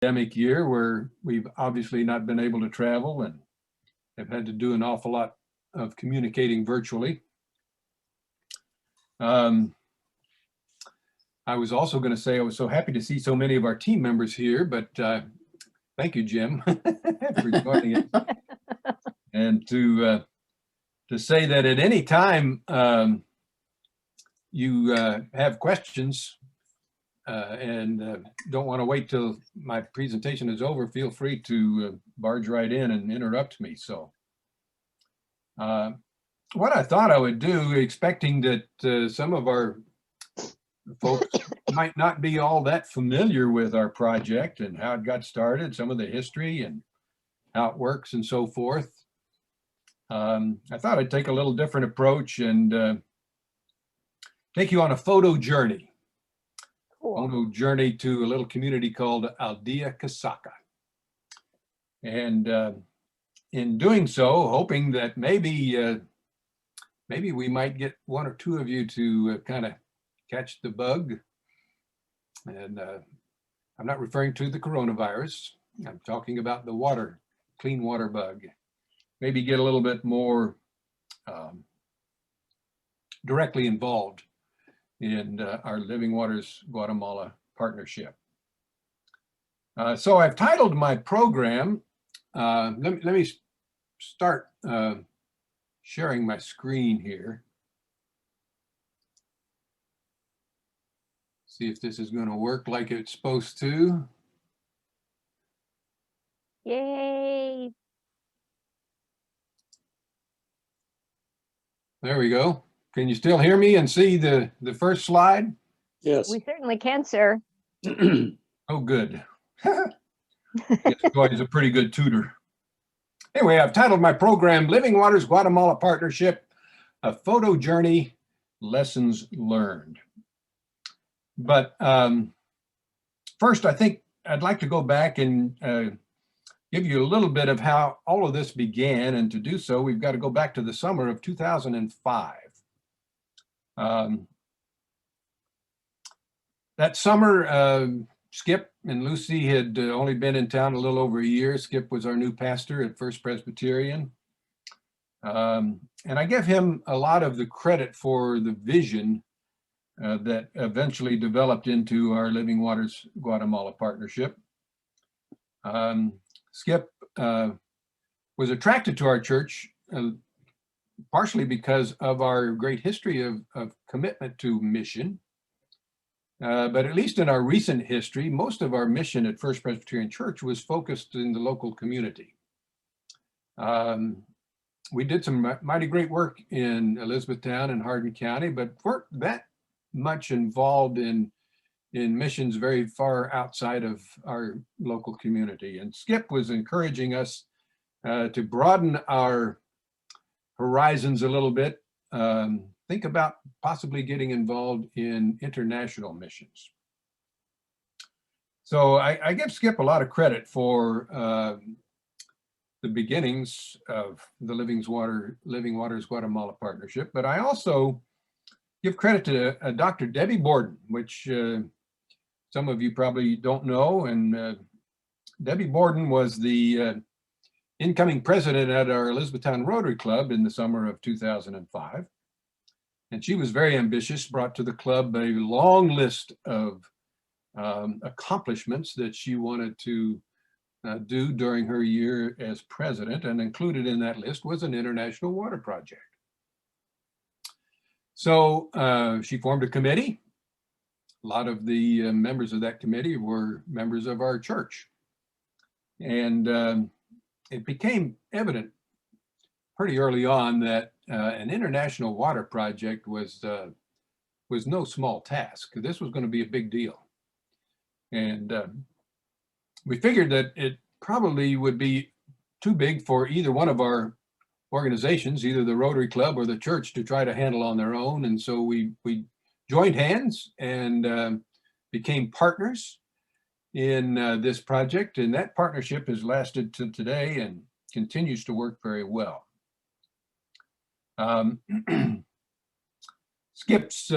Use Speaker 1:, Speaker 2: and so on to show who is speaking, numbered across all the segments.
Speaker 1: pandemic year where we've obviously not been able to travel and have had to do an awful lot of communicating virtually. I was also going to say I was so happy to see so many of our team members here, but thank you, Jim, for joining us. And to say that at any time you have questions and don't want to wait till my presentation is over, feel free to barge right in and interrupt me. So what I thought I would do, expecting that some of our folks might not be all that familiar with our project and how it got started, some of the history and how it works and so forth. I thought I'd take a little different approach and take you on a photo journey.
Speaker 2: Cool.
Speaker 1: Photo journey to a little community called Aldea Casaca. And in doing so, hoping that maybe we might get one or two of you to kind of catch the bug. And I'm not referring to the coronavirus. I'm talking about the water, clean water bug. Maybe get a little bit more directly involved in our Living Waters Guatemala partnership. So I've titled my program, let me start sharing my screen here. See if this is going to work like it's supposed to.
Speaker 2: Yay.
Speaker 1: There we go. Can you still hear me and see the first slide?
Speaker 3: Yes.
Speaker 2: We certainly can, sir.
Speaker 1: Oh, good. Yes, Claudia's a pretty good tutor. Anyway, I've titled my program Living Waters Guatemala Partnership, A Photo Journey, Lessons Learned. But first, I think I'd like to go back and give you a little bit of how all of this began. And to do so, we've got to go back to the summer of 2005. That summer, Skip and Lucy had only been in town a little over a year. Skip was our new pastor at First Presbyterian. And I give him a lot of the credit for the vision that eventually developed into our Living Waters Guatemala partnership. Skip was attracted to our church partially because of our great history of commitment to mission. But at least in our recent history, most of our mission at First Presbyterian Church was focused in the local community. We did some mighty great work in Elizabethtown and Hardin County, but weren't that much involved in missions very far outside of our local community. And Skip was encouraging us to broaden our horizons a little bit. Think about possibly getting involved in international missions. So I give Skip a lot of credit for the beginnings of the Living Waters Guatemala Partnership, but I also give credit to Dr. Debbie Borden, which some of you probably don't know. And Debbie Borden was the incoming president at our Elizabethtown Rotary Club in the summer of 2005. And she was very ambitious, brought to the club a long list of accomplishments that she wanted to do during her year as president, and included in that list was an international water project. So she formed a committee. A lot of the members of that committee were members of our church. And it became evident pretty early on that an international water project was no small task. This was going to be a big deal. And we figured that it probably would be too big for either one of our organizations, either the Rotary Club or the church, to try to handle on their own. And so we joined hands and became partners in this project. And that partnership has lasted to today and continues to work very well. Skip's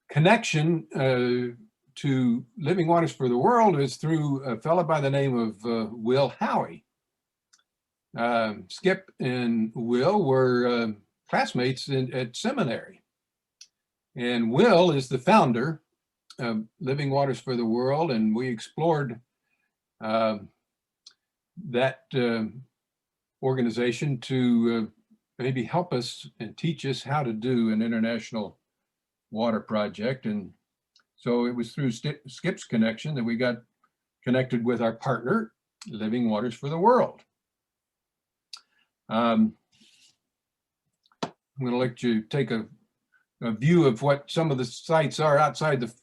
Speaker 1: connection to Living Waters for the World is through a fellow by the name of Will Howie. Skip and Will were classmates at seminary. And Will is the founder of Living Waters for the World, and we explored that organization to maybe help us and teach us how to do an international water project. And so it was through Skip's connection that we got connected with our partner, Living Waters for the World. I'm going to let you take a view of what some of the sites are outside the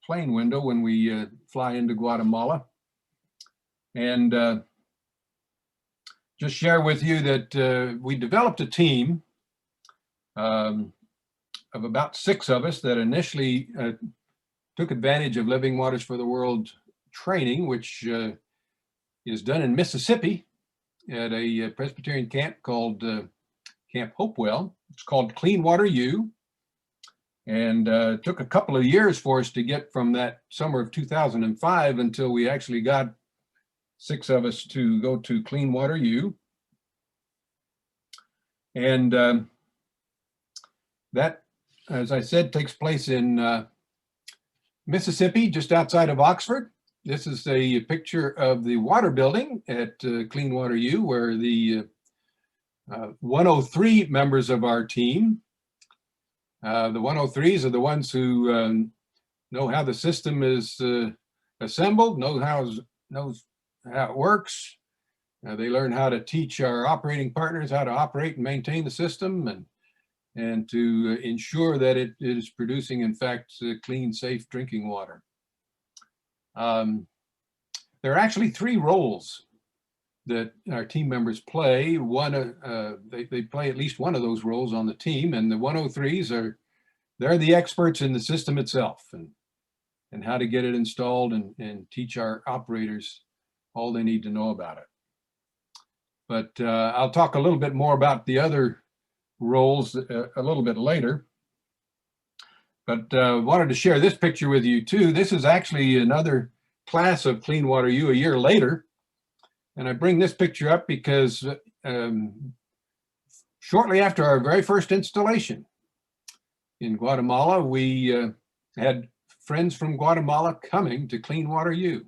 Speaker 1: plane window when we fly into Guatemala. And just share with you that we developed a team of about 6 of us that initially took advantage of Living Waters for the World training, which is done in Mississippi at a Presbyterian camp called Camp Hopewell. It's called Clean Water U. And it took a couple of years for us to get from that summer of 2005 until we actually got 6 of us to go to Clean Water U. And that, as I said, takes place in Mississippi, just outside of Oxford. This is a picture of the water building at Clean Water U, where the 103 members of our team, the 103s are the ones who know how the system is assembled, knows how it works. They learn how to teach our operating partners how to operate and maintain the system, and to ensure that it is producing, in fact, clean, safe drinking water. There are actually 3 roles that our team members play. One, they play at least one of those roles on the team, and the 103s they're the experts in the system itself and how to get it installed and teach our operators all they need to know about it. But I'll talk a little bit more about the other roles a little bit later. But wanted to share this picture with you too. This is actually another class of Clean Water U a year later. And I bring this picture up because shortly after our very first installation in Guatemala, we had friends from Guatemala coming to Clean Water U,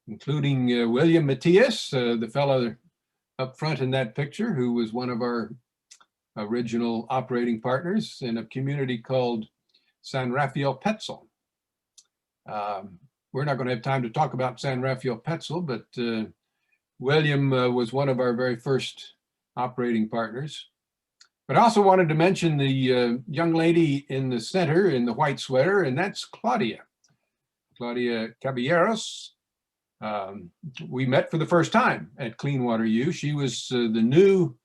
Speaker 1: including William Matias, the fellow up front in that picture, who was one of our original operating partners in a community called San Rafael Petzel. We're not going to have time to talk about San Rafael Petzel, but William was one of our very first operating partners. But I also wanted to mention the young lady in the center in the white sweater, and that's Claudia. Claudia Caballeros. We met for the first time at Clean Water U. She was the new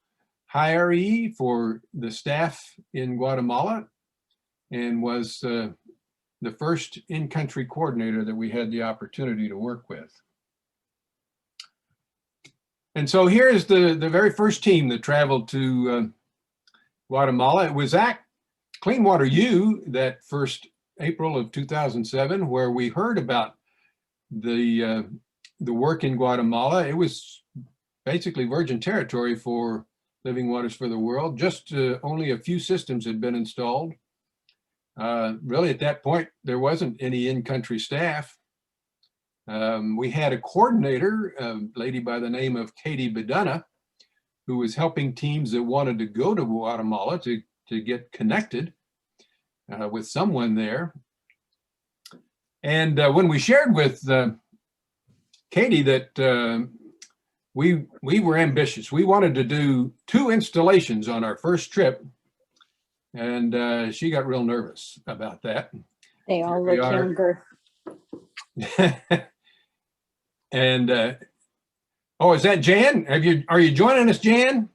Speaker 1: hiree for the staff in Guatemala and was the first in-country coordinator that we had the opportunity to work with. And so here's the very first team that traveled to Guatemala. It was at Clean Water U that first April of 2007, where we heard about the work in Guatemala. It was basically virgin territory for Living Waters for the World. Just only a few systems had been installed. Really, at that point, there wasn't any in-country staff. We had a coordinator, a lady by the name of Katie Bedunna, who was helping teams that wanted to go to Guatemala to get connected with someone there. And when we shared with Katie that we were ambitious, we wanted to do 2 installations on our first trip, and she got real nervous about that.
Speaker 3: They all look younger.
Speaker 1: And oh, is that Jan? Are you joining us, Jan?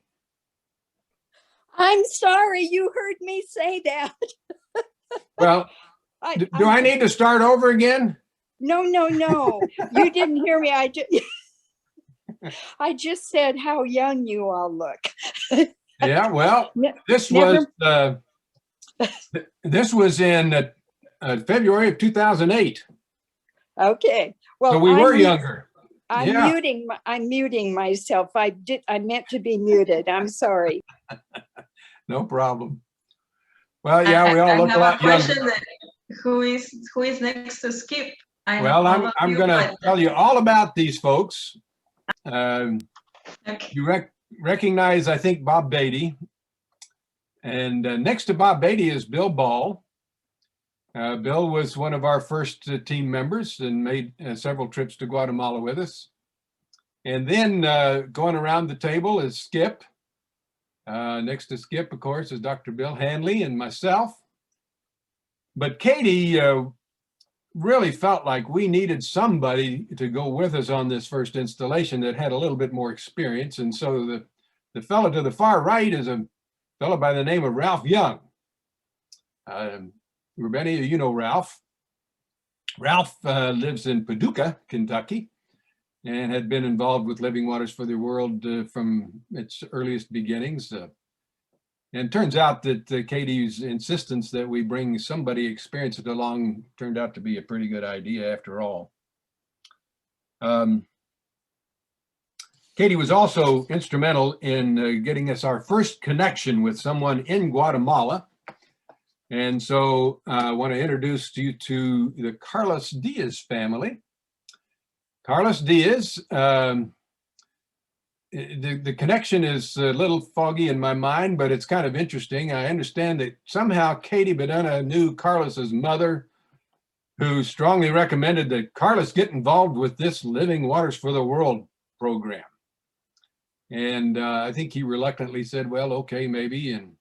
Speaker 3: I'm sorry, you heard me say that.
Speaker 1: Well, do I need to start over again?
Speaker 3: No. You didn't hear me. I just said how young you all look.
Speaker 1: Yeah, well, this was in February of 2008.
Speaker 3: Okay. Well,
Speaker 1: So we were younger.
Speaker 3: I'm
Speaker 1: Yeah.
Speaker 3: muting myself. I meant to be muted. I'm sorry.
Speaker 1: No problem. Well, yeah, we all
Speaker 4: I
Speaker 1: look a
Speaker 4: have
Speaker 1: lot
Speaker 4: question
Speaker 1: younger.
Speaker 4: that who is next to Skip? I know
Speaker 1: Well,
Speaker 4: all of
Speaker 1: I'm
Speaker 4: you,
Speaker 1: going to
Speaker 4: but
Speaker 1: tell you all about these folks.
Speaker 4: okay.
Speaker 1: You recognize, I think, Bob Beatty. And next to Bob Beatty is Bill Ball. Bill was one of our first team members and made several trips to Guatemala with us. And then going around the table is Skip. Next to Skip, of course, is Dr. Bill Hanley and myself. But Katie really felt like we needed somebody to go with us on this first installation that had a little bit more experience. And so the fellow to the far right is a fellow by the name of Ralph Young. Many of you know Ralph. Ralph lives in Paducah, Kentucky, and had been involved with Living Waters for the World from its earliest beginnings. And it turns out that Katie's insistence that we bring somebody experienced along turned out to be a pretty good idea after all. Katie was also instrumental in getting us our first connection with someone in Guatemala. And so I want to introduce you to the Carlos Diaz family. Carlos Diaz, the connection is a little foggy in my mind, but it's kind of interesting. I understand that somehow Katie Beduna knew Carlos's mother, who strongly recommended that Carlos get involved with this Living Waters for the World program. And I think he reluctantly said, well, okay, maybe. And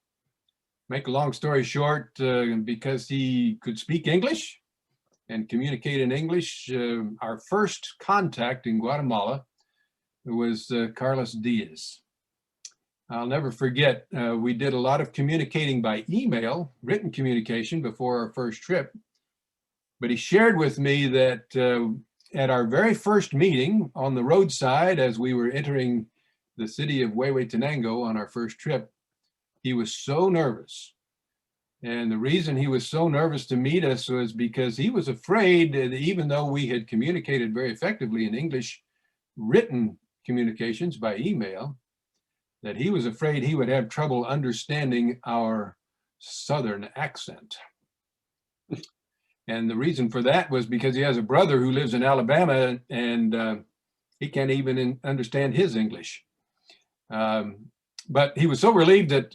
Speaker 1: make a long story short, because he could speak English and communicate in English, our first contact in Guatemala was Carlos Diaz. I'll never forget, we did a lot of communicating by email, written communication before our first trip. But he shared with me that at our very first meeting on the roadside, as we were entering the city of Huehuetenango on our first trip, he was so nervous. And the reason he was so nervous to meet us was because he was afraid that even though we had communicated very effectively in English, written communications by email, that he was afraid he would have trouble understanding our Southern accent. And the reason for that was because he has a brother who lives in Alabama and he can't even understand his English. But he was so relieved that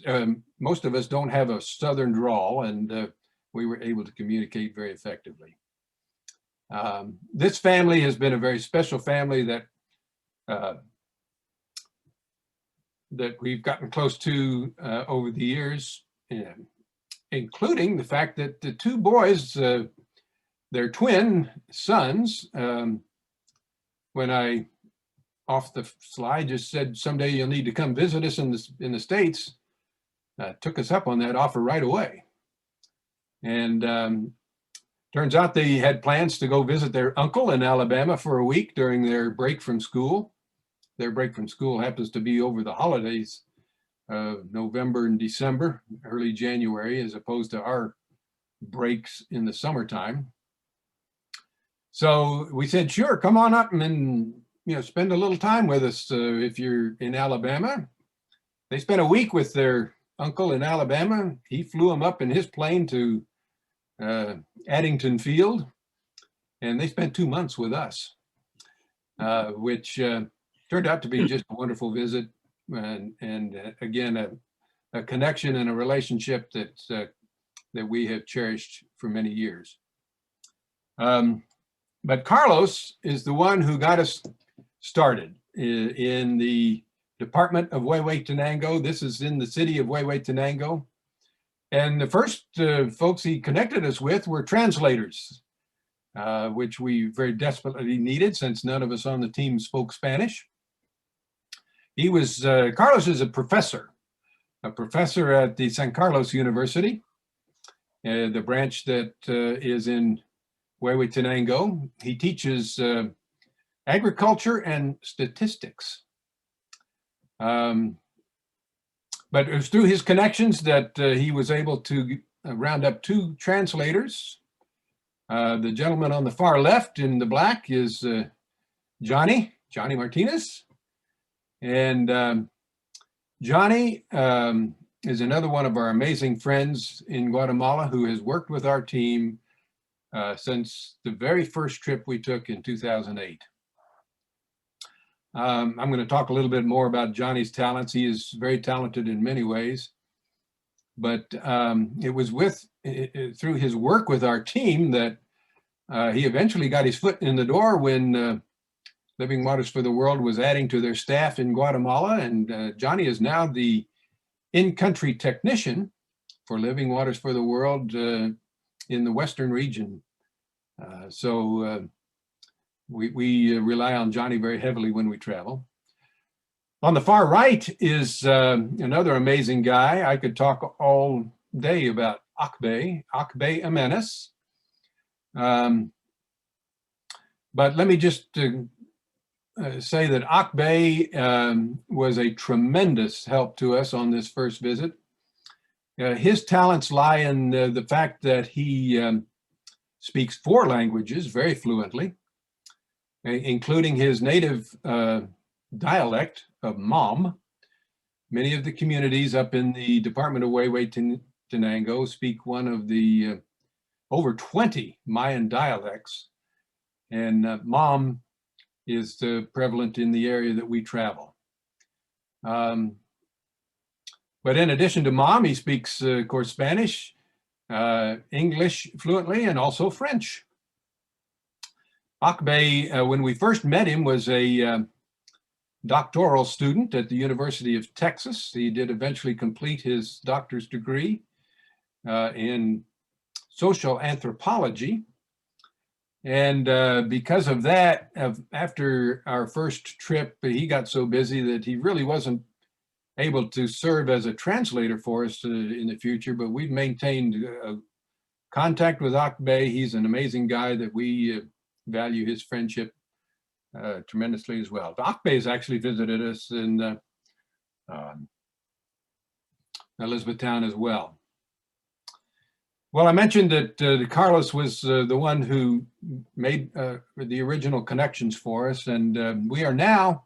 Speaker 1: most of us don't have a Southern drawl, and we were able to communicate very effectively. This family has been a very special family that we've gotten close to over the years, including the fact that the two boys, their twin sons, when I off the slide just said someday you'll need to come visit us in the States, took us up on that offer right away. And turns out they had plans to go visit their uncle in Alabama for a week during their break from school. Their break from school happens to be over the holidays, November and December, early January, as opposed to our breaks in the summertime. So we said, sure, come on up and spend a little time with us if you're in Alabama. They spent a week with their uncle in Alabama. He flew them up in his plane to Addington Field, and they spent 2 months with us, which turned out to be just a wonderful visit, and again, a connection and a relationship that we have cherished for many years. But Carlos is the one who got us started in the Department of Huehuetenango. This is in the city of Huehuetenango. And the first folks he connected us with were translators, which we very desperately needed since none of us on the team spoke Spanish. Carlos is a professor at the San Carlos University, the branch that is in Huehuetenango. He teaches agriculture and statistics. But it was through his connections that he was able to round up 2 translators The gentleman on the far left in the black is Johnny Martinez. And Johnny is another one of our amazing friends in Guatemala who has worked with our team since the very first trip we took in 2008. I'm going to talk a little bit more about Johnny's talents. He is very talented in many ways, but it was through his work with our team that he eventually got his foot in the door when Living Waters for the World was adding to their staff in Guatemala, and Johnny is now the in-country technician for Living Waters for the World in the Western region. So we rely on Johnny very heavily when we travel. On the far right is another amazing guy. I could talk all day about Akbe Amenes. But let me just say that Akbe was a tremendous help to us on this first visit. His talents lie in the fact that he speaks 4 languages very fluently, including his native dialect of Mom. Many of the communities up in the Department of Huehuetenango speak one of the over 20 Mayan dialects, and Mom is prevalent in the area that we travel. But in addition to Mom, he speaks, of course, Spanish, English fluently, and also French. Akbe, when we first met him, was a doctoral student at the University of Texas. He did eventually complete his doctor's degree in social anthropology. And because of that, after our first trip, he got so busy that he really wasn't able to serve as a translator for us in the future, but we've maintained contact with Akbe. He's an amazing guy that we value his friendship tremendously as well. Akbe has actually visited us in Elizabethtown as well. Well, I mentioned that Carlos was the one who made the original connections for us, and we are now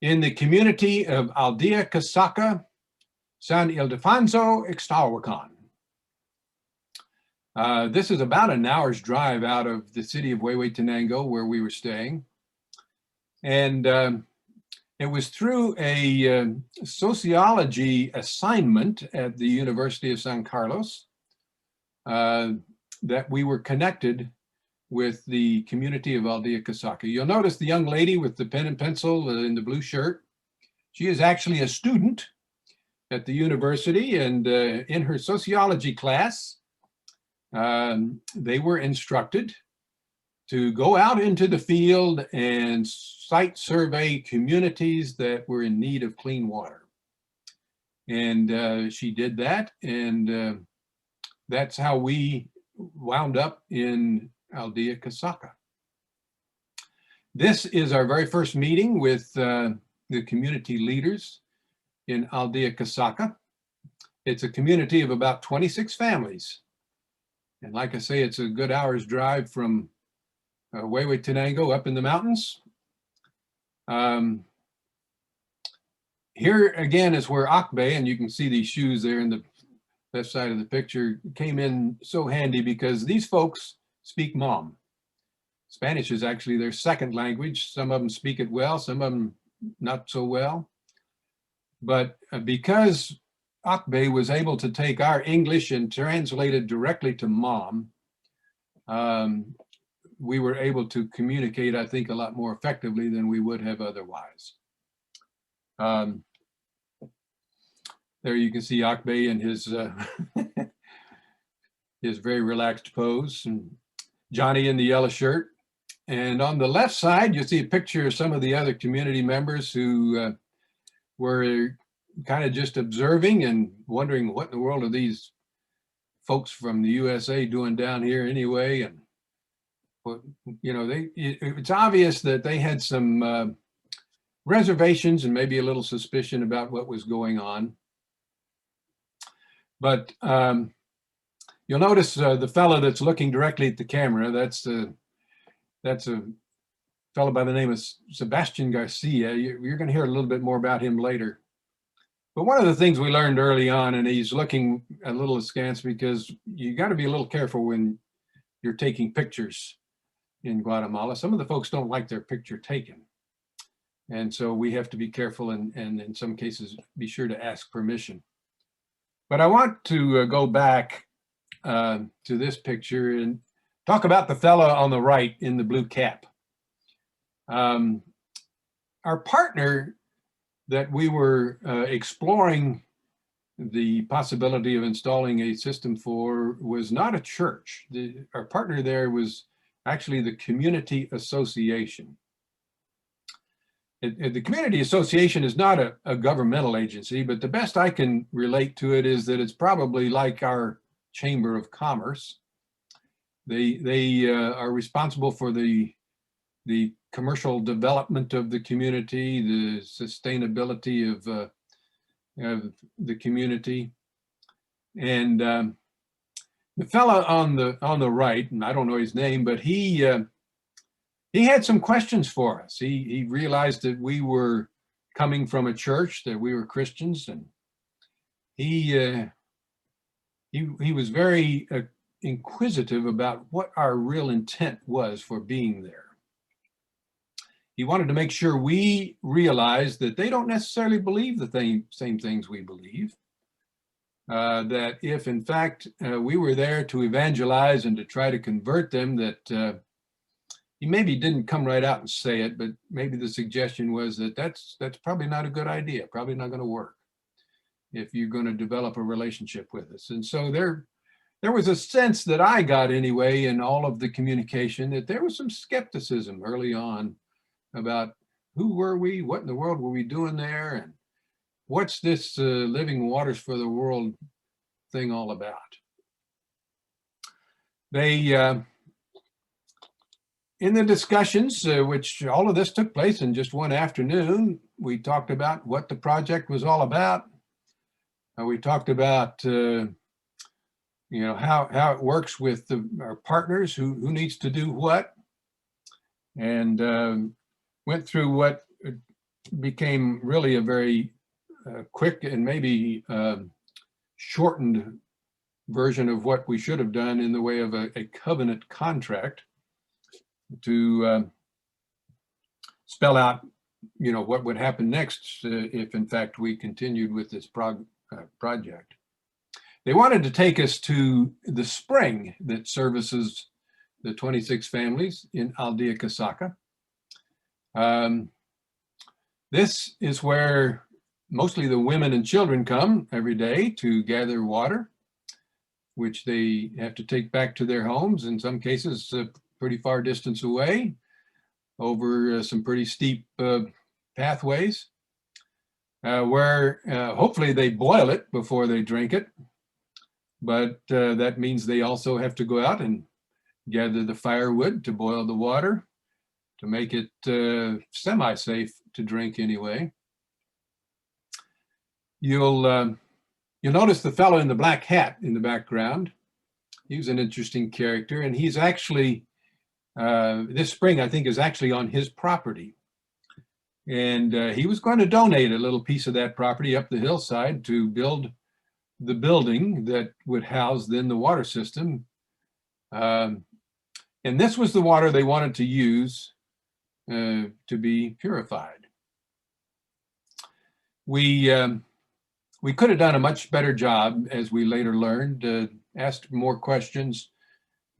Speaker 1: in the community of Aldea Casaca, San Ildefonso, Ixtahuacan. This is about an hour's drive out of the city of Huehuetenango, where we were staying. And it was through a sociology assignment at the University of San Carlos that we were connected with the community of Aldea Casaca. You'll notice the young lady with the pen and pencil in the blue shirt. She is actually a student at the university, and in her sociology class, they were instructed to go out into the field and site survey communities that were in need of clean water. And she did that, and that's how we wound up in Aldea Casaca. This is our very first meeting with the community leaders in Aldea Casaca. It's a community of about 26 families. And like I say, it's a good hour's drive from Huehuetenango up in the mountains. Here again is where Akbe, and you can see these shoes there in the left side of the picture, came in so handy because these folks speak Mom. Spanish is actually their second language. Some of them speak it well, some of them not so well. But because Akbe was able to take our English and translate it directly to Mom, we were able to communicate, I think, a lot more effectively than we would have otherwise. There you can see Akbe in his his very relaxed pose, and Johnny in the yellow shirt. And on the left side, you see a picture of some of the other community members who were kind of just observing and wondering what in the world are these folks from the USA doing down here anyway. And you know, it's obvious that they had some reservations and maybe a little suspicion about what was going on. But You'll notice the fellow that's looking directly at the camera, that's a fellow by the name of Sebastian Garcia. You're going to hear a little bit more about him later. But one of the things we learned early on, and he's looking a little askance because you got to be a little careful when you're taking pictures in Guatemala. Some of the folks don't like their picture taken. And so we have to be careful and in some cases be sure to ask permission. But I want to go back to this picture and talk about the fellow on the right in the blue cap. Our partner that we were exploring the possibility of installing a system for was not a church. Our partner there was actually the community association. The community association is not a governmental agency, but the best I can relate to it is that it's probably like our Chamber of Commerce. They are responsible for the commercial development of the community, the sustainability of the community. And the fellow on the right, and I don't know his name, but he had some questions for us. He realized that we were coming from a church, that we were Christians, and he was very inquisitive about what our real intent was for being there. He wanted to make sure we realized that they don't necessarily believe the same things we believe. That if in fact we were there to evangelize and to try to convert them, that he maybe didn't come right out and say it, but maybe the suggestion was that that's probably not a good idea, probably not going to work if you're going to develop a relationship with us. And so there was a sense that I got anyway in all of the communication that there was some skepticism early on about who were we, what in the world were we doing there, and what's this Living Waters for the World thing all about. They, in the discussions, which all of this took place in just one afternoon, we talked about what the project was all about. We talked about how it works with our partners, who needs to do what, and went through what became really a very quick and maybe shortened version of what we should have done in the way of a covenant contract to spell out, what would happen next if in fact we continued with this project. They wanted to take us to the spring that services the 26 families in Aldea Casaca. This is where mostly the women and children come every day to gather water, which they have to take back to their homes, in some cases a pretty far distance away, over some pretty steep pathways, where hopefully they boil it before they drink it. But that means they also have to go out and gather the firewood to boil the water, to make it semi-safe to drink anyway. You'll notice the fellow in the black hat in the background. He was an interesting character, and he's actually, this spring I think is actually on his property. And he was going to donate a little piece of that property up the hillside to build the building that would house then the water system. And this was the water they wanted to use to be purified. We could have done a much better job, as we later learned, asked more questions,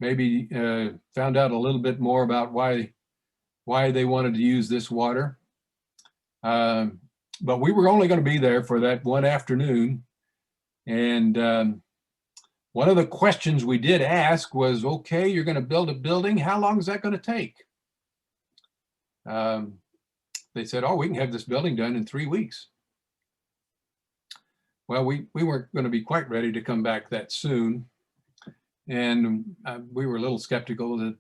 Speaker 1: maybe found out a little bit more about why they wanted to use this water. But we were only going to be there for that one afternoon. And one of the questions we did ask was, okay, you're going to build a building. How long is that going to take? They said, oh, we can have this building done in 3 weeks. Well, we weren't going to be quite ready to come back that soon. And we were a little skeptical that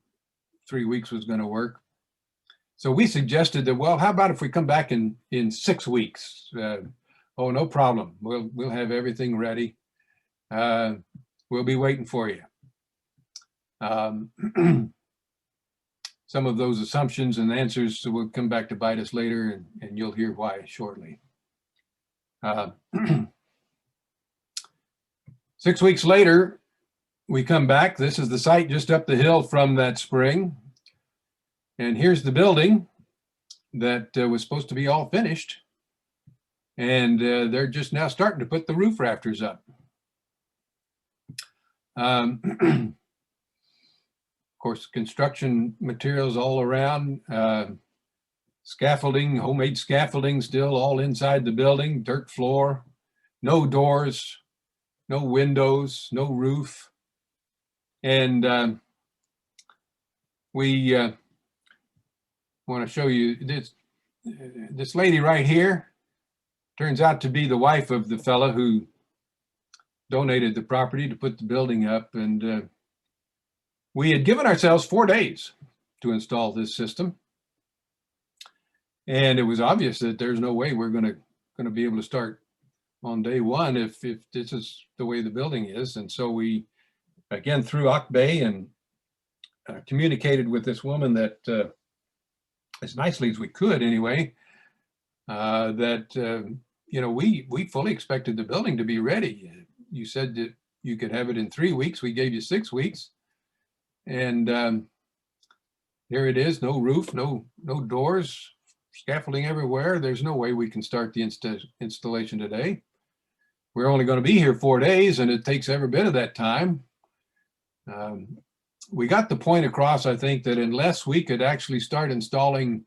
Speaker 1: 3 weeks was going to work. So we suggested that, well, how about if we come back in 6 weeks? Oh, no problem. We'll have everything ready. we'll be waiting for you. Some of those assumptions and answers will come back to bite us later, and you'll hear why shortly. 6 weeks later, we come back. This is the site just up the hill from that spring. And here's the building that was supposed to be all finished. And they're just now starting to put the roof rafters up. Of course, construction materials all around, scaffolding, homemade scaffolding still all inside the building, dirt floor, no doors, no windows, no roof. And we want to show you this lady right here. Turns out to be the wife of the fella who donated the property to put the building up. And we had given ourselves 4 days to install this system. And it was obvious that there's no way we're going to be able to start on day one if this is the way the building is. And so we, again, through Bay and communicated with this woman that, as nicely as we could anyway, that we fully expected the building to be ready. You said that you could have it in 3 weeks. We gave you 6 weeks. And here it is, no roof, no doors, scaffolding everywhere. There's no way we can start the installation today. We're only going to be here 4 days, and it takes every bit of that time. We got the point across, I think, that unless we could actually start installing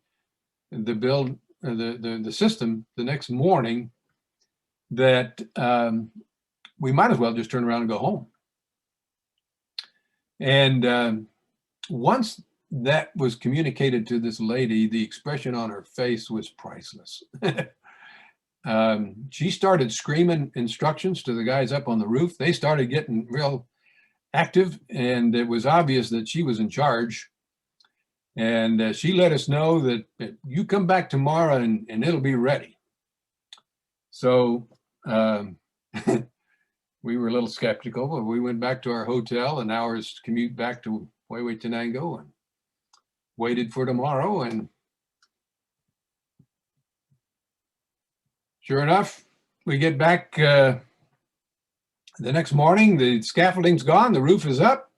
Speaker 1: the system the next morning, that we might as well just turn around and go home. And once that was communicated to this lady, the expression on her face was priceless. She started screaming instructions to the guys up on the roof. They started getting real active, and it was obvious that she was in charge. And she let us know that you come back tomorrow and it'll be ready. So we were a little skeptical, but we went back to our hotel, an hour's commute back to Huehuetenango, and waited for tomorrow. And sure enough, we get back the next morning. The scaffolding's gone, the roof is up.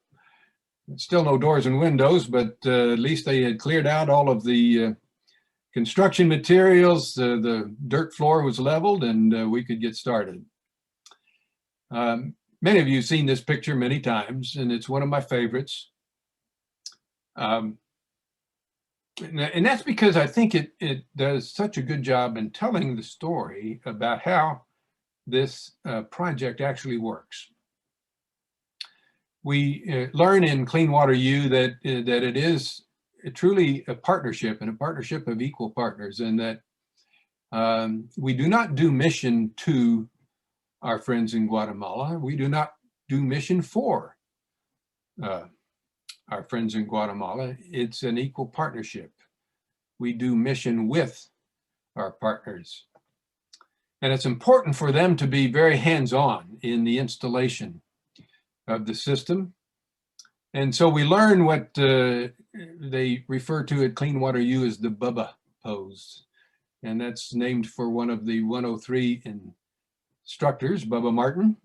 Speaker 1: Still no doors and windows, but at least they had cleared out all of the construction materials. The dirt floor was leveled, and we could get started. Many of you have seen this picture many times, and it's one of my favorites. And that's because I think it does such a good job in telling the story about how this project actually works. We learn in Clean Water U that it is truly a partnership, and a partnership of equal partners, and that we do not do mission to our friends in Guatemala. We do not do mission for our friends in Guatemala. It's an equal partnership. We do mission with our partners. And it's important for them to be very hands-on in the installation of the system. And so we learn what they refer to at Clean Water U as the Bubba pose. And that's named for one of the 103 instructors, Bubba Martin.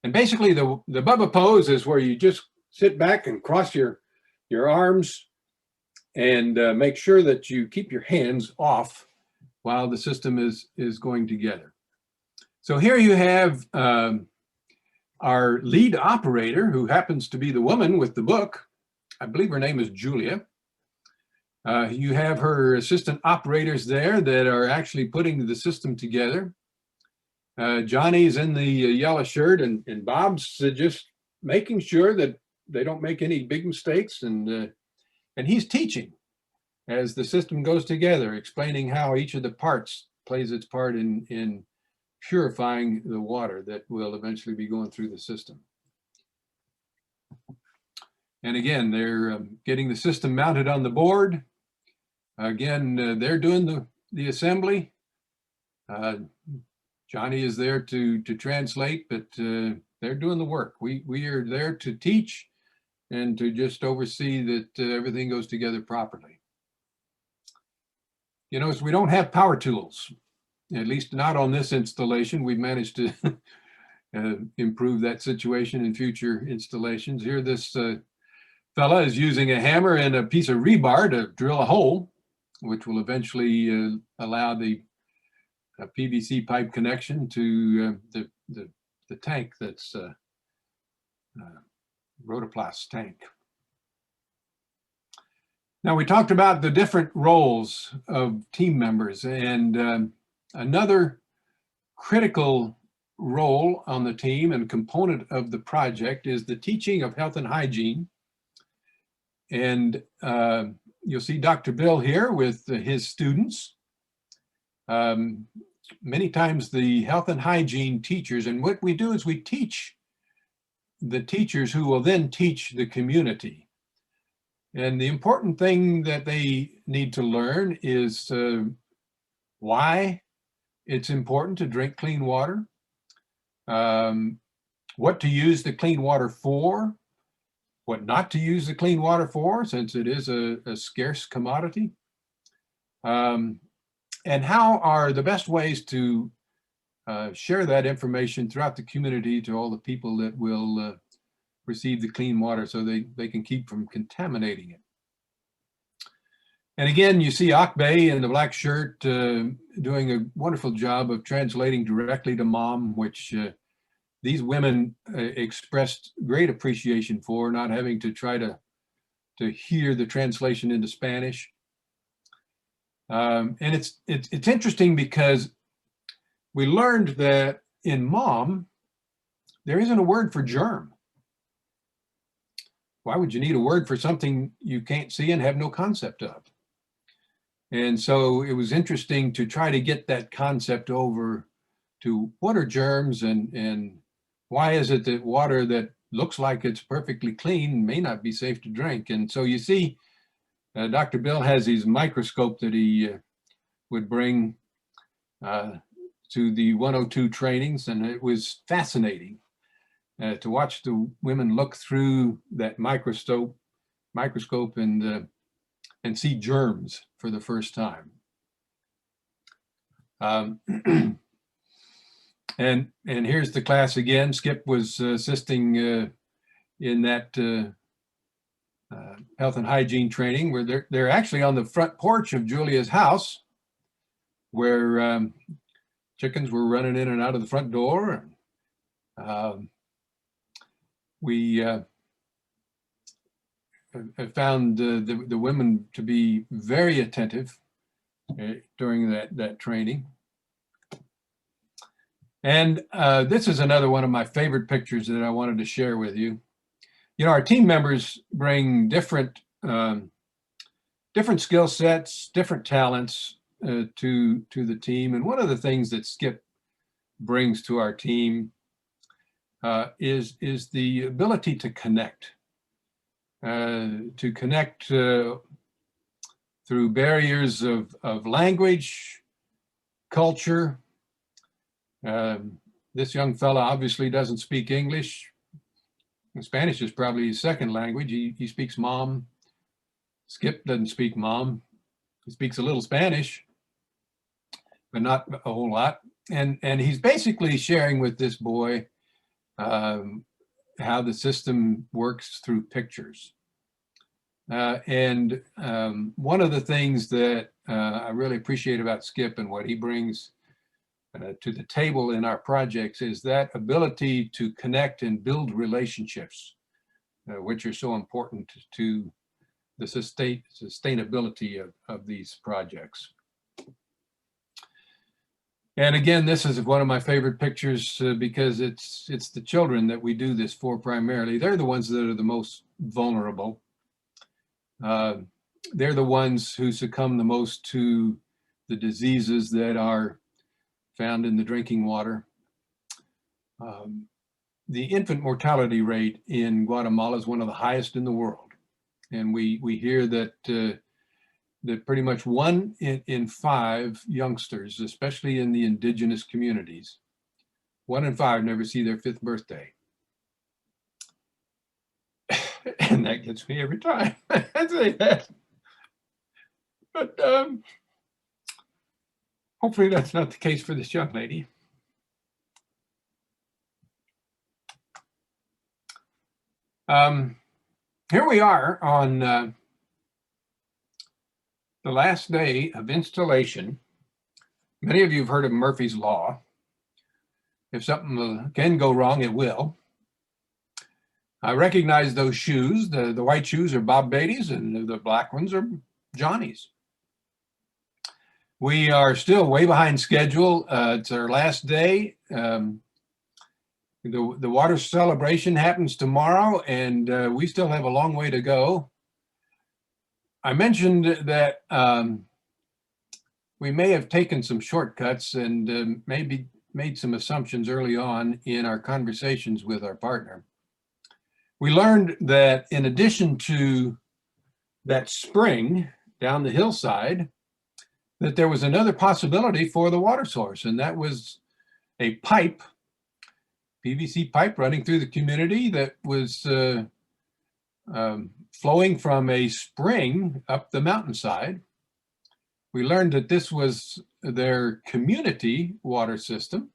Speaker 1: And basically the Bubba pose is where you just sit back and cross your arms and make sure that you keep your hands off while the system is going together. So here you have our lead operator, who happens to be the woman with the book. I believe her name is Julia. You have her assistant operators there that are actually putting the system together. Johnny's in the yellow shirt, and Bob's just making sure that they don't make any big mistakes, and he's teaching as the system goes together, explaining how each of the parts plays its part in purifying the water that will eventually be going through the system. And again, they're getting the system mounted on the board. Again, they're doing the assembly. Johnny is there to translate, but they're doing the work. We are there to teach and to just oversee that everything goes together properly. You know, we don't have power tools, at least not on this installation. We've managed to improve that situation in future installations. Here, this fella is using a hammer and a piece of rebar to drill a hole, which will eventually allow the PVC pipe connection to the tank that's Rotoplas tank. Now, we talked about the different roles of team members, and another critical role on the team and component of the project is the teaching of health and hygiene. And you'll see Dr. Bill here with his students. Many times the health and hygiene teachers, and what we do is we teach the teachers who will then teach the community. And the important thing that they need to learn is why it's important to drink clean water, what to use the clean water for, what not to use the clean water for, since it is a scarce commodity, and how are the best ways to share that information throughout the community to all the people that will receive the clean water so they can keep from contaminating it. And again, you see Akbe in the black shirt doing a wonderful job of translating directly to mom, which these women expressed great appreciation for, not having to try to hear the translation into Spanish. And it's interesting because we learned that in mom, there isn't a word for germ. Why would you need a word for something you can't see and have no concept of? And so it was interesting to try to get that concept over to what are germs and why is it that water that looks like it's perfectly clean may not be safe to drink. And so you see, Dr. Bill has his microscope that he would bring to the 102 trainings, and it was fascinating to watch the women look through that microscope and see germs for the first time. And here's the class again. Skip was assisting in that health and hygiene training, where they're actually on the front porch of Julia's house, where chickens were running in and out of the front door. We found the women to be very attentive during that training. And this is another one of my favorite pictures that I wanted to share with you. You know, our team members bring different skill sets, different talents to the team. And one of the things that Skip brings to our team is the ability to connect. Through barriers of language, culture. This young fella obviously doesn't speak English. Spanish is probably his second language. He speaks mom. Skip doesn't speak mom. He speaks a little Spanish, but not a whole lot. And he's basically sharing with this boy how the system works through pictures. And one of the things that I really appreciate about Skip and what he brings to the table in our projects is that ability to connect and build relationships, which are so important to the sustainability of these projects. And again, this is one of my favorite pictures because it's the children that we do this for primarily. They're the ones that are the most vulnerable. They're the ones who succumb the most to the diseases that are found in the drinking water. The infant mortality rate in Guatemala is one of the highest in the world. And we hear that that pretty much 1 in 5 youngsters, especially in the indigenous communities, 1 in 5 never see their 5th birthday. And that gets me every time I say that. But hopefully that's not the case for this young lady. Here we are on the last day of installation. Many of you have heard of Murphy's Law. If something can go wrong, it will. I recognize those shoes. The white shoes are Bob Beatty's and the black ones are Johnny's. We are still way behind schedule. It's our last day. The water celebration happens tomorrow, and we still have a long way to go. I mentioned that we may have taken some shortcuts and maybe made some assumptions early on in our conversations with our partner. We learned that in addition to that spring down the hillside, that there was another possibility for the water source, and that was a pipe, PVC pipe running through the community that was flowing from a spring up the mountainside. We learned that this was their community water system.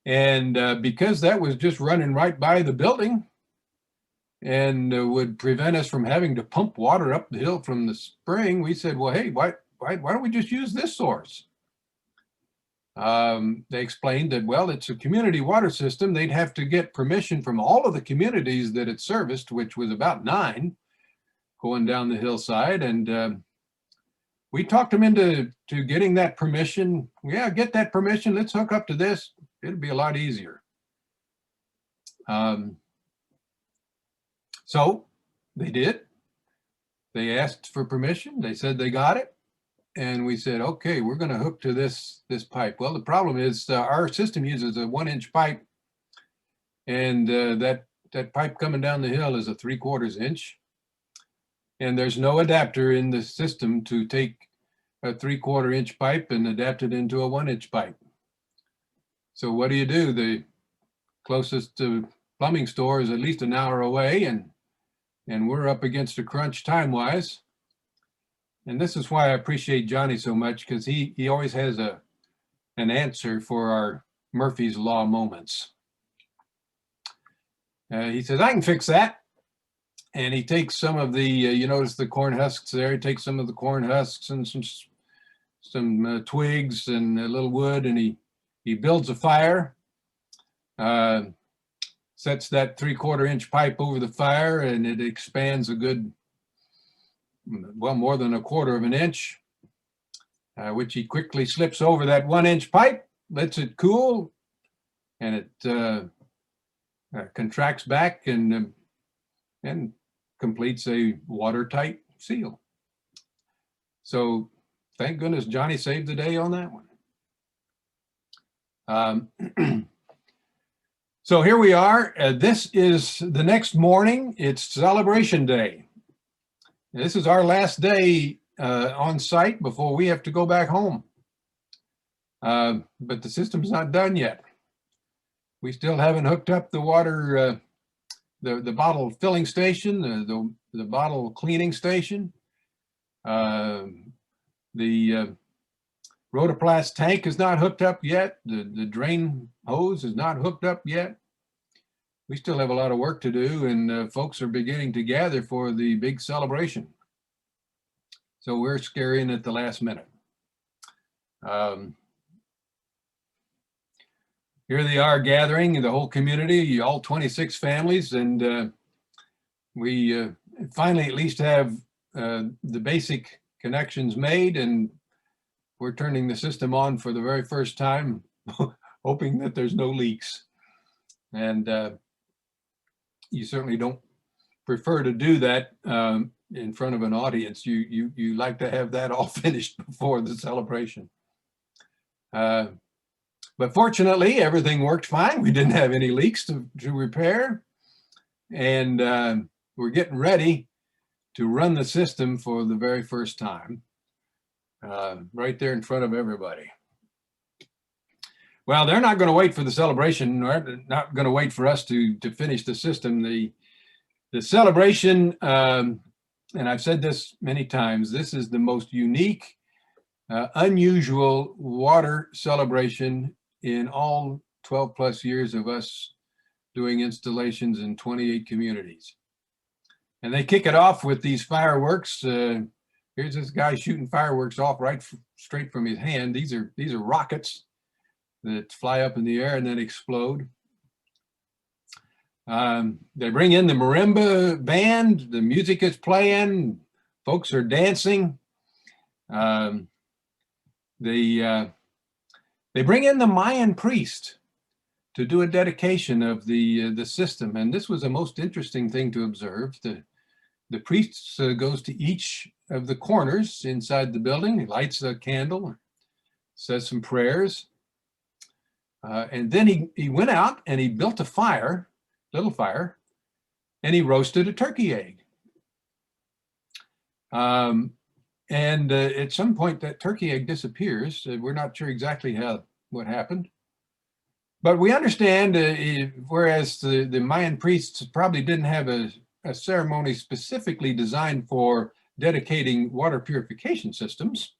Speaker 1: And because that was just running right by the building and would prevent us from having to pump water up the hill from the spring, we said, well, hey, why don't we just use this source? They explained that, well, it's a community water system. They'd have to get permission from all of the communities that it serviced, which was about 9 going down the hillside. And we talked them into getting that permission. Yeah, get that permission. Let's hook up to this. It'd be a lot easier. So they did. They asked for permission. They said they got it. And we said, okay, we're going to hook to this pipe. Well, the problem is our system uses a 1-inch pipe. And that pipe coming down the hill is a 3/4 inch. And there's no adapter in the system to take a 3/4 inch pipe and adapt it into a 1-inch pipe. So what do? The closest plumbing store is at least an hour away, and we're up against a crunch time-wise. And this is why I appreciate Johnny so much, because he always has an answer for our Murphy's Law moments. He says, I can fix that. And he takes some of the, you notice the corn husks there, he takes some of the corn husks and some twigs and a little wood, and he builds a fire, sets that 3/4 inch pipe over the fire, and it expands a good, well, more than 1/4 inch, which he quickly slips over that 1-inch pipe, lets it cool, and it contracts back and completes a watertight seal. So thank goodness Johnny saved the day on that one. So here we are. This is the next morning. It's celebration day. This is our last day on site before we have to go back home. But the system's not done yet. We still haven't hooked up the water, the bottle filling station, the bottle cleaning station. The Rotoplast tank is not hooked up yet. The drain hose is not hooked up yet. We still have a lot of work to do, and folks are beginning to gather for the big celebration. So we're scurrying at the last minute. Here they are gathering, the whole community, all 26 families, and we finally at least have the basic connections made, and we're turning the system on for the very first time, hoping that there's no leaks. And you certainly don't prefer to do that in front of an audience. You like to have that all finished before the celebration. But fortunately, everything worked fine. We didn't have any leaks to repair. And we're getting ready to run the system for the very first time, right there in front of everybody. Well, they're not going to wait for the celebration. They're not going to wait for us to finish the system. The celebration, and I've said this many times, this is the most unique, unusual water celebration in all 12 plus years of us doing installations in 28 communities. And they kick it off with these fireworks. Here's this guy shooting fireworks off straight from his hand. These are rockets that fly up in the air and then explode. They bring in the marimba band. The music is playing. Folks are dancing. They bring in the Mayan priest to do a dedication of the system, and this was a most interesting thing to observe. The priest goes to each of the corners inside the building. He lights a candle, says some prayers, and then he went out and he built a fire, little fire, and he roasted a turkey egg. And at some point that turkey egg disappears. We're not sure exactly what happened, but we understand, whereas the Mayan priests probably didn't have a ceremony specifically designed for dedicating water purification systems,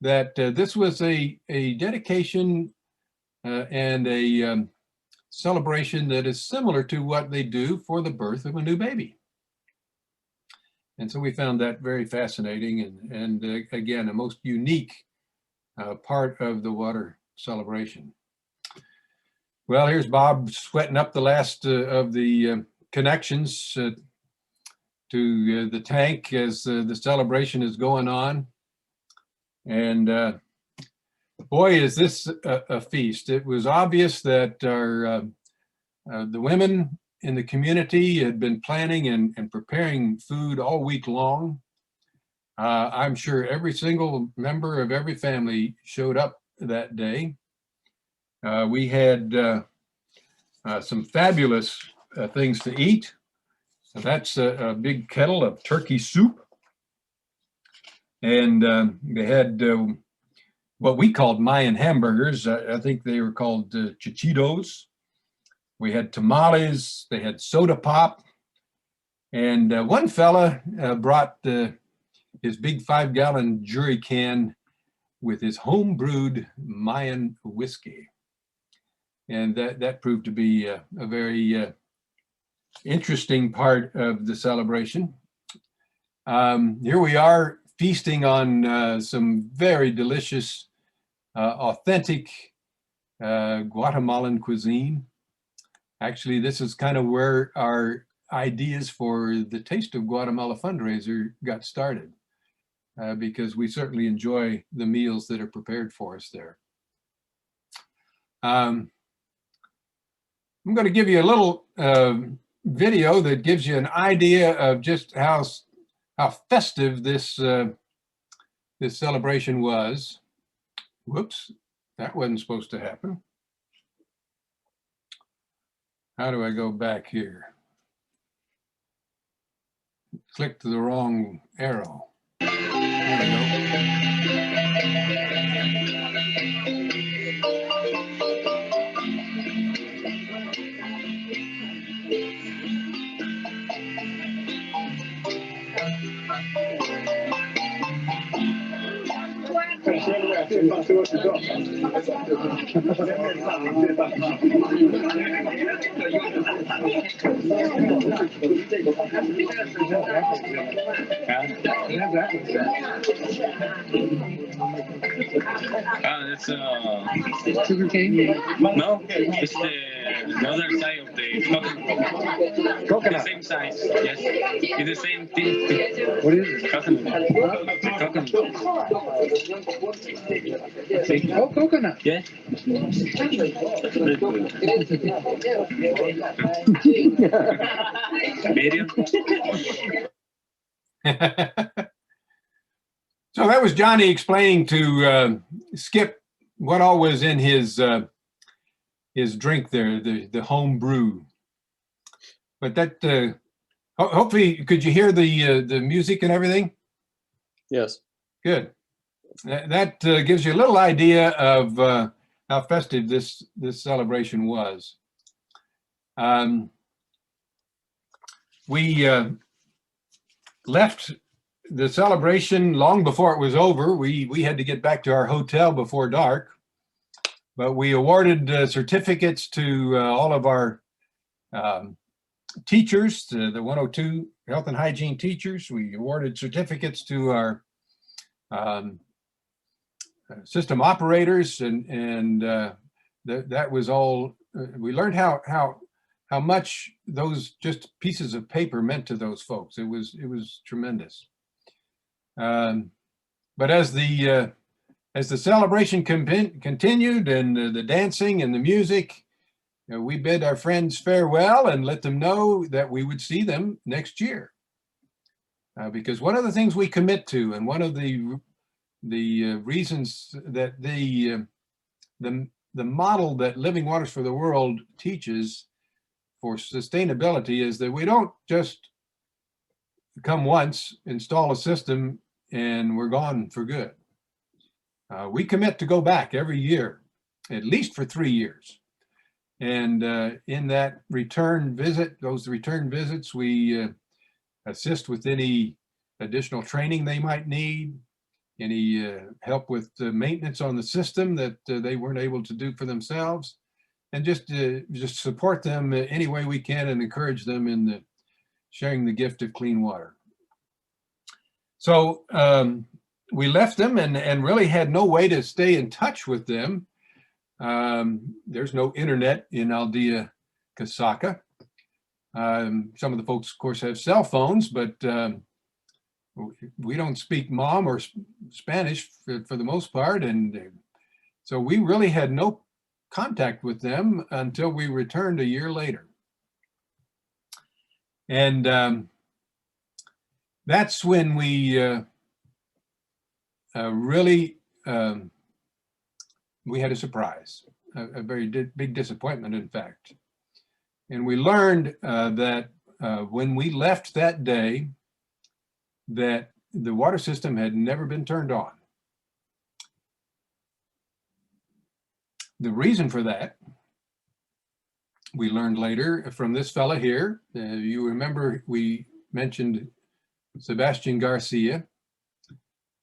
Speaker 1: that this was a dedication and a celebration that is similar to what they do for the birth of a new baby. And so we found that very fascinating and again, a most unique part of the water celebration. Well, here's Bob sweating up the last of the connections to the tank as the celebration is going on. And boy, is this a feast. It was obvious that the women in the community had been planning and preparing food all week long. I'm sure every single member of every family showed up that day. We had some fabulous things to eat. So that's a big kettle of turkey soup. And they had what we called Mayan hamburgers. I think they were called chichitos. We had tamales, they had soda pop. And one fella brought his big 5-gallon jury can with his home brewed Mayan whiskey. And that proved to be a very interesting part of the celebration. Here we are feasting on some very delicious, authentic Guatemalan cuisine. Actually, this is kind of where our ideas for the Taste of Guatemala fundraiser got started, because we certainly enjoy the meals that are prepared for us there. I'm going to give you a little video that gives you an idea of just how festive this celebration was. Whoops, that wasn't supposed to happen. How do I go back here? Click to the wrong arrow. There we go.
Speaker 5: That's sugar cane? No, it's the other side of the coconut. The same size, yes. It's the same thing. What is it? Coconut. The coconut. Oh, coconut. Yeah. Medium.
Speaker 1: So that was Johnny explaining to Skip what all was in his drink there, the home brew. But that hopefully, could you hear the music and everything?
Speaker 6: Yes.
Speaker 1: Good. That gives you a little idea of how festive this celebration was. We left the celebration long before it was over. We had to get back to our hotel before dark, but we awarded certificates to all of our teachers, the 102 health and hygiene teachers. We awarded certificates to our system operators, and that was all. We learned how much those just pieces of paper meant to those folks. It was tremendous. But as the celebration continued, and the dancing and the music, we bid our friends farewell and let them know that we would see them next year. Because one of the things we commit to, and one of the reasons that the model that Living Waters for the World teaches for sustainability is that we don't just come once, install a system, and we're gone for good. We commit to go back every year, at least for 3 years. And in that return visit, those return visits, we assist with any additional training they might need, any help with maintenance on the system that they weren't able to do for themselves, and just support them any way we can and encourage them in sharing the gift of clean water. So we left them and really had no way to stay in touch with them. There's no internet in Aldea Casaca. Some of the folks, of course, have cell phones, but we don't speak Mom or Spanish for the most part. And so we really had no contact with them until we returned a year later. And that's when we really, we had a surprise, a very big disappointment, in fact. And we learned that when we left that day, that the water system had never been turned on. The reason for that, we learned later from this fella here. You remember we mentioned Sebastian Garcia.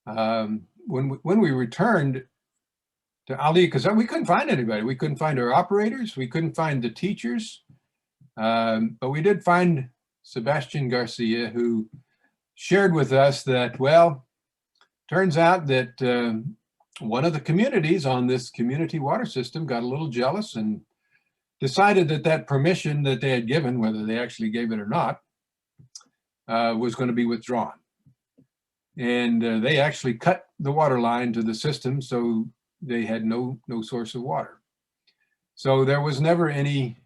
Speaker 1: When we returned to Aldea, because we couldn't find anybody. We couldn't find our operators. We couldn't find the teachers. But we did find Sebastian Garcia, who shared with us that, well, turns out that one of the communities on this community water system got a little jealous and decided that that permission that they had given, whether they actually gave it or not, was going to be withdrawn. And they actually cut the water line to the system, so they had no source of water. So there was never any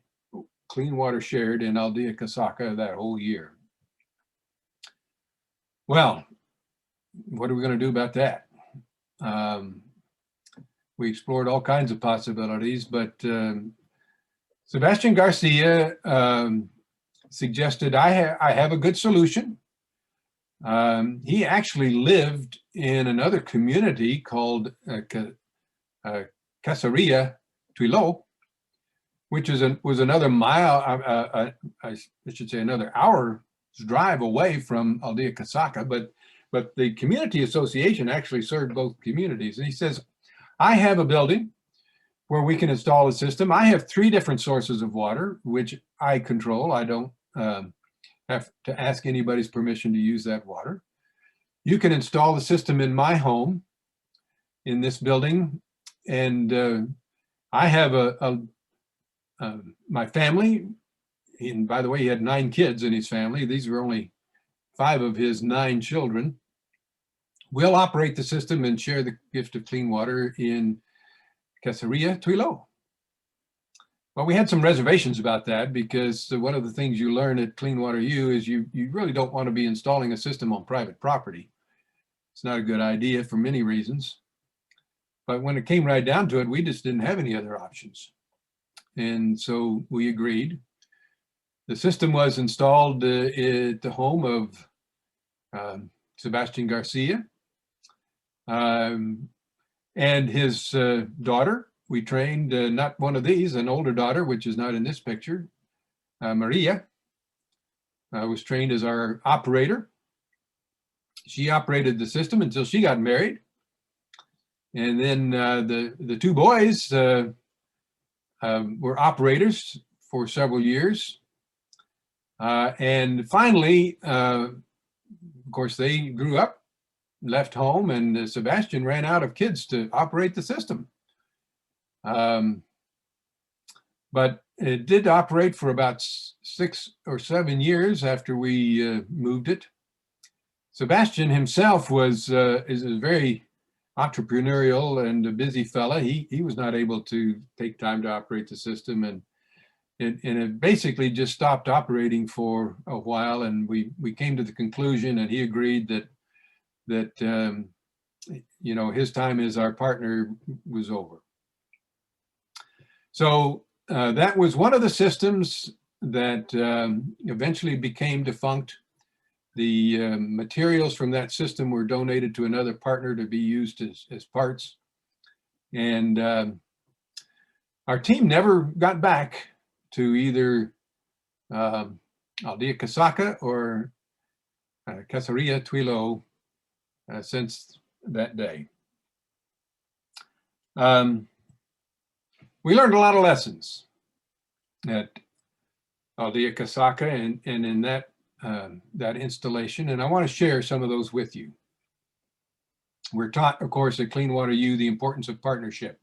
Speaker 1: clean water shared in Aldea Casaca that whole year. Well, what are we going to do about that? We explored all kinds of possibilities, but Sebastian Garcia suggested I have a good solution. He actually lived in another community called Caseria Tuilo, which was another mile, I should say another hour's drive away from Aldea Casaca, but the community association actually served both communities. And he says, I have a building where we can install a system. I have 3 different sources of water, which I control. I don't have to ask anybody's permission to use that water. You can install the system in my home, in this building, and I have my family, and by the way, he had 9 kids in his family. These were only 5 of his 9 children. We'll operate the system and share the gift of clean water in Caseria Tuilo. Well, we had some reservations about that, because one of the things you learn at Clean Water U is you really don't want to be installing a system on private property. It's not a good idea for many reasons. But when it came right down to it, we just didn't have any other options. And so we agreed. The system was installed at the home of Sebastian Garcia and his daughter. We trained not one of these, an older daughter, which is not in this picture, Maria. was trained as our operator. She operated the system until she got married. And then the two boys were operators for several years. And finally, of course, they grew up, left home, and Sebastian ran out of kids to operate the system. But it did operate for about 6 or 7 years after we moved it. Sebastian himself is a very entrepreneurial and a busy fella. He was not able to take time to operate the system, and it basically just stopped operating for a while. And we came to the conclusion, and he agreed that you know, his time as our partner was over. So that was one of the systems that eventually became defunct. The materials from that system were donated to another partner to be used as parts. And our team never got back to either Aldea Casaca or Caceria Tuilo since that day. We learned a lot of lessons at Aldea Casaca and in that installation, and I want to share some of those with you. We're taught, of course, at Clean Water U the importance of partnership,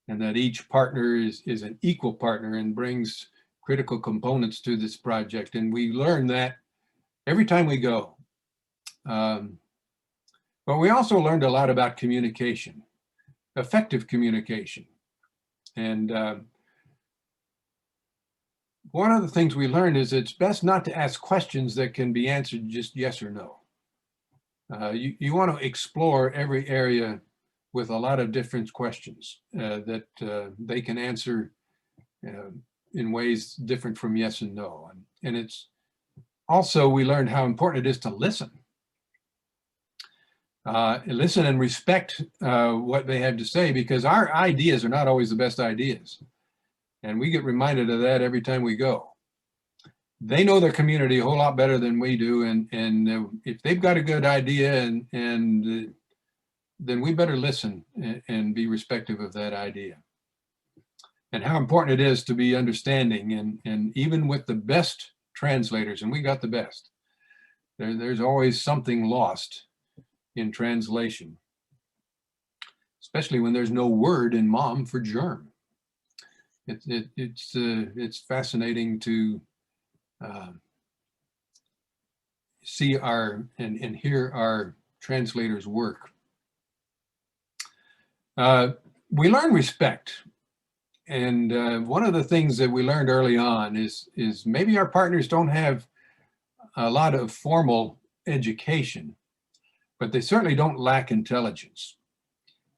Speaker 1: and that each partner is an equal partner and brings critical components to this project. And we learn that every time we go. But we also learned a lot about communication, effective communication. And one of the things we learned is it's best not to ask questions that can be answered just yes or no. You want to explore every area with a lot of different questions that they can answer in ways different from yes and no. And it's also, we learned how important it is to listen. Listen and respect what they have to say, because our ideas are not always the best ideas. And we get reminded of that every time we go. They know their community a whole lot better than we do. And if they've got a good idea, then we better listen and be respectful of that idea. And how important it is to be understanding, and even with the best translators, and we got the best, there's always something lost in translation, especially when there's no word in mom for germ. It's fascinating to see and hear our translators work. We learn respect, and one of the things that we learned early on is maybe our partners don't have a lot of formal education, but they certainly don't lack intelligence.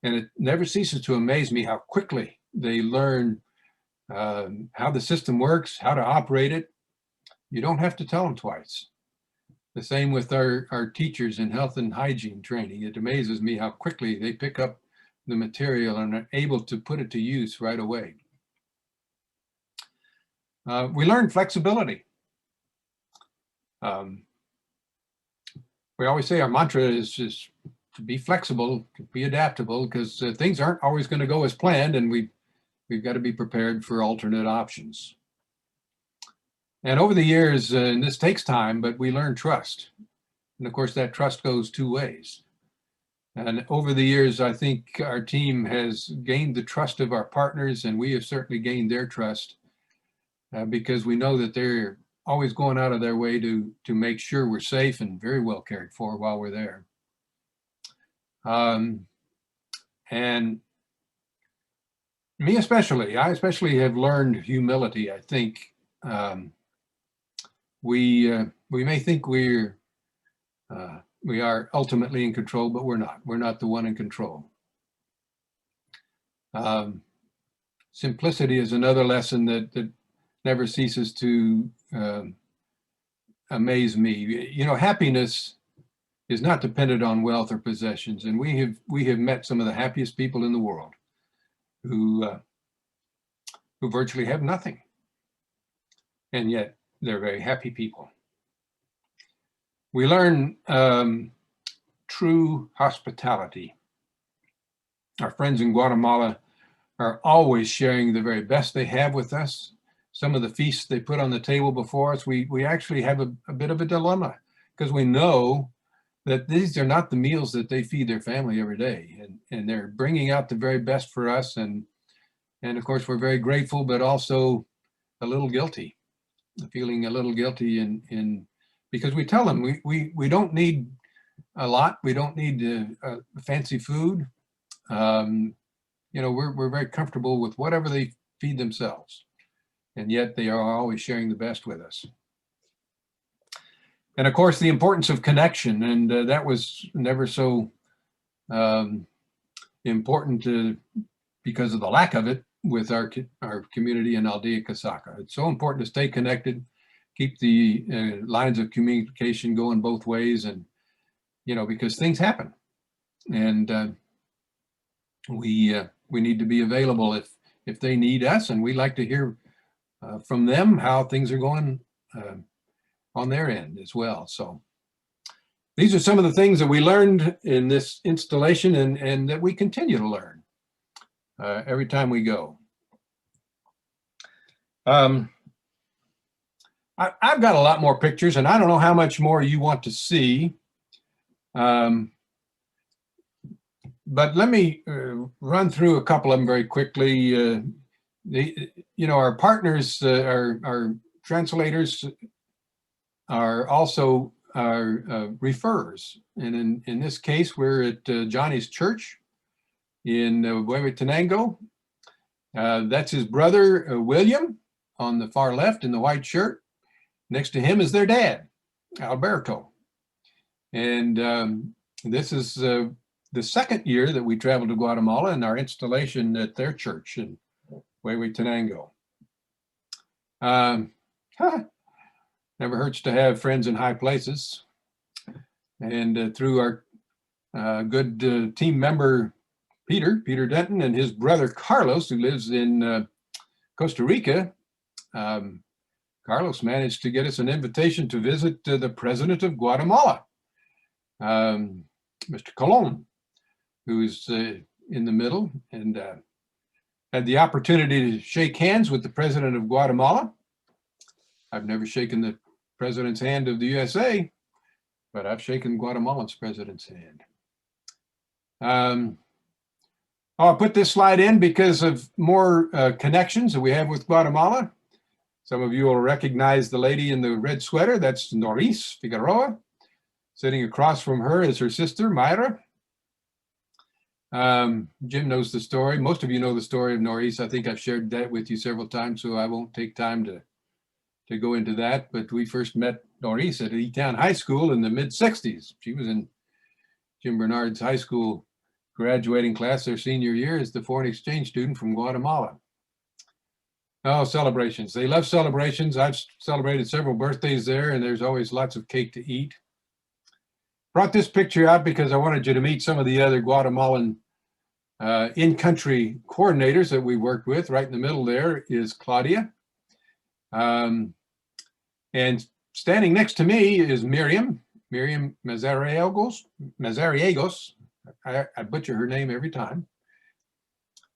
Speaker 1: And it never ceases to amaze me how quickly they learn how the system works, how to operate it. You don't have to tell them twice. The same with our teachers in health and hygiene training. It amazes me how quickly they pick up the material and are able to put it to use right away. We learn flexibility. We always say our mantra is just to be flexible, to be adaptable, because things aren't always going to go as planned, and we've got to be prepared for alternate options. And over the years, and this takes time, but we learn trust. And of course, that trust goes two ways. And over the years, I think our team has gained the trust of our partners, and we have certainly gained their trust because we know that they're always going out of their way to make sure we're safe and very well cared for while we're there. And me especially, I especially have learned humility, I think. We may think we are ultimately in control, but we're not. We're not the one in control. Simplicity is another lesson that never ceases to amaze me. You know, happiness is not dependent on wealth or possessions, and we have met some of the happiest people in the world who virtually have nothing, and yet they're very happy people. We learn true hospitality. Our friends in Guatemala are always sharing the very best they have with us. Some of the feasts they put on the table before us, we actually have a bit of a dilemma, because we know that these are not the meals that they feed their family every day. And they're bringing out the very best for us. And of course, we're very grateful, but also a little guilty, feeling a little guilty because we tell them we don't need a lot. We don't need fancy food. We're very comfortable with whatever they feed themselves. And yet they are always sharing the best with us. And of course, the importance of connection. And that was never so important because of the lack of it with our community in Aldea Casaca. It's so important to stay connected, keep the lines of communication going both ways, and because things happen, and we need to be available if they need us, and we like to hear from them how things are going on their end as well. So these are some of the things that we learned in this installation, and that we continue to learn every time we go. I've got a lot more pictures, and I don't know how much more you want to see. But let me run through a couple of them very quickly. Our partners, our translators, are also our referrers. And in this case, we're at Johnny's church in Huehuetenango. That's his brother, William, on the far left in the white shirt. Next to him is their dad, Alberto. And this is the second year that we traveled to Guatemala in our installation at their church in Huehuetenango. Never hurts to have friends in high places. And through our good team member, Peter Denton, and his brother, Carlos, who lives in Costa Rica, Carlos managed to get us an invitation to visit the president of Guatemala, Mr. Colon, who's in the middle, and had the opportunity to shake hands with the president of Guatemala. I've never shaken the president's hand of the USA, but I've shaken Guatemala's president's hand. I'll put this slide in because of more connections that we have with Guatemala. Some of you will recognize the lady in the red sweater. That's Noris Figueroa. Sitting across from her is her sister, Mayra. Jim knows the story. Most of you know the story of Noris. I think I've shared that with you several times, so I won't take time to go into that. But we first met Noris at E-Town High School in the mid-60s. She was in Jim Bernard's high school graduating class their senior year as the foreign exchange student from Guatemala. Oh, celebrations. They love celebrations. I've celebrated several birthdays there, and there's always lots of cake to eat. Brought this picture out because I wanted you to meet some of the other Guatemalan in-country coordinators that we worked with. Right in the middle there is Claudia. And standing next to me is Miriam Mazariegos. I butcher her name every time.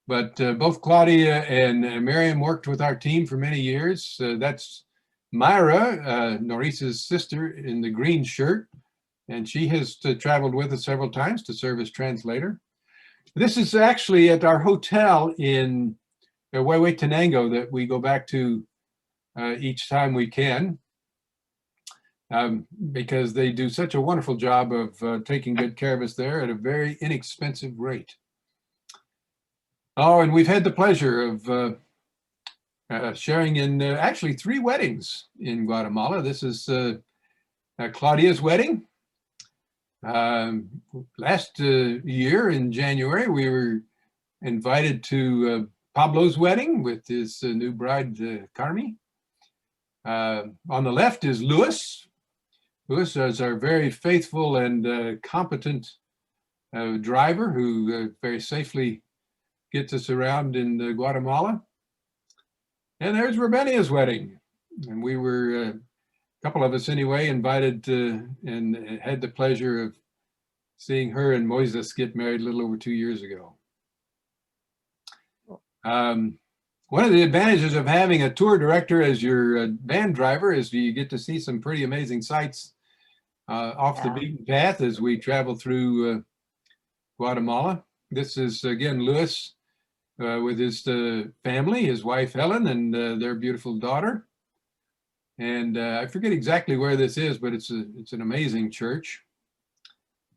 Speaker 1: But both Claudia and Miriam worked with our team for many years. That's Myra, Noris's sister, in the green shirt. And she has traveled with us several times to serve as translator. This is actually at our hotel in Huehuetenango that we go back to each time we can, because they do such a wonderful job of taking good care of us there at a very inexpensive rate. Oh, and we've had the pleasure of sharing in actually 3 weddings in Guatemala. This is Claudia's wedding. Last year in January, we were invited to Pablo's wedding with his new bride, Carmi. On the left is Luis. Luis is our very faithful and competent driver who very safely gets us around in Guatemala. And there's Rabenia's wedding. And we were couple of us anyway, invited to and had the pleasure of seeing her and Moises get married a little over 2 years ago. One of the advantages of having a tour director as your van driver is you get to see some pretty amazing sights off the beaten path as we travel through Guatemala. This is again Luis with his family, his wife Helen, and their beautiful daughter. And I forget exactly where this is, but it's an amazing church.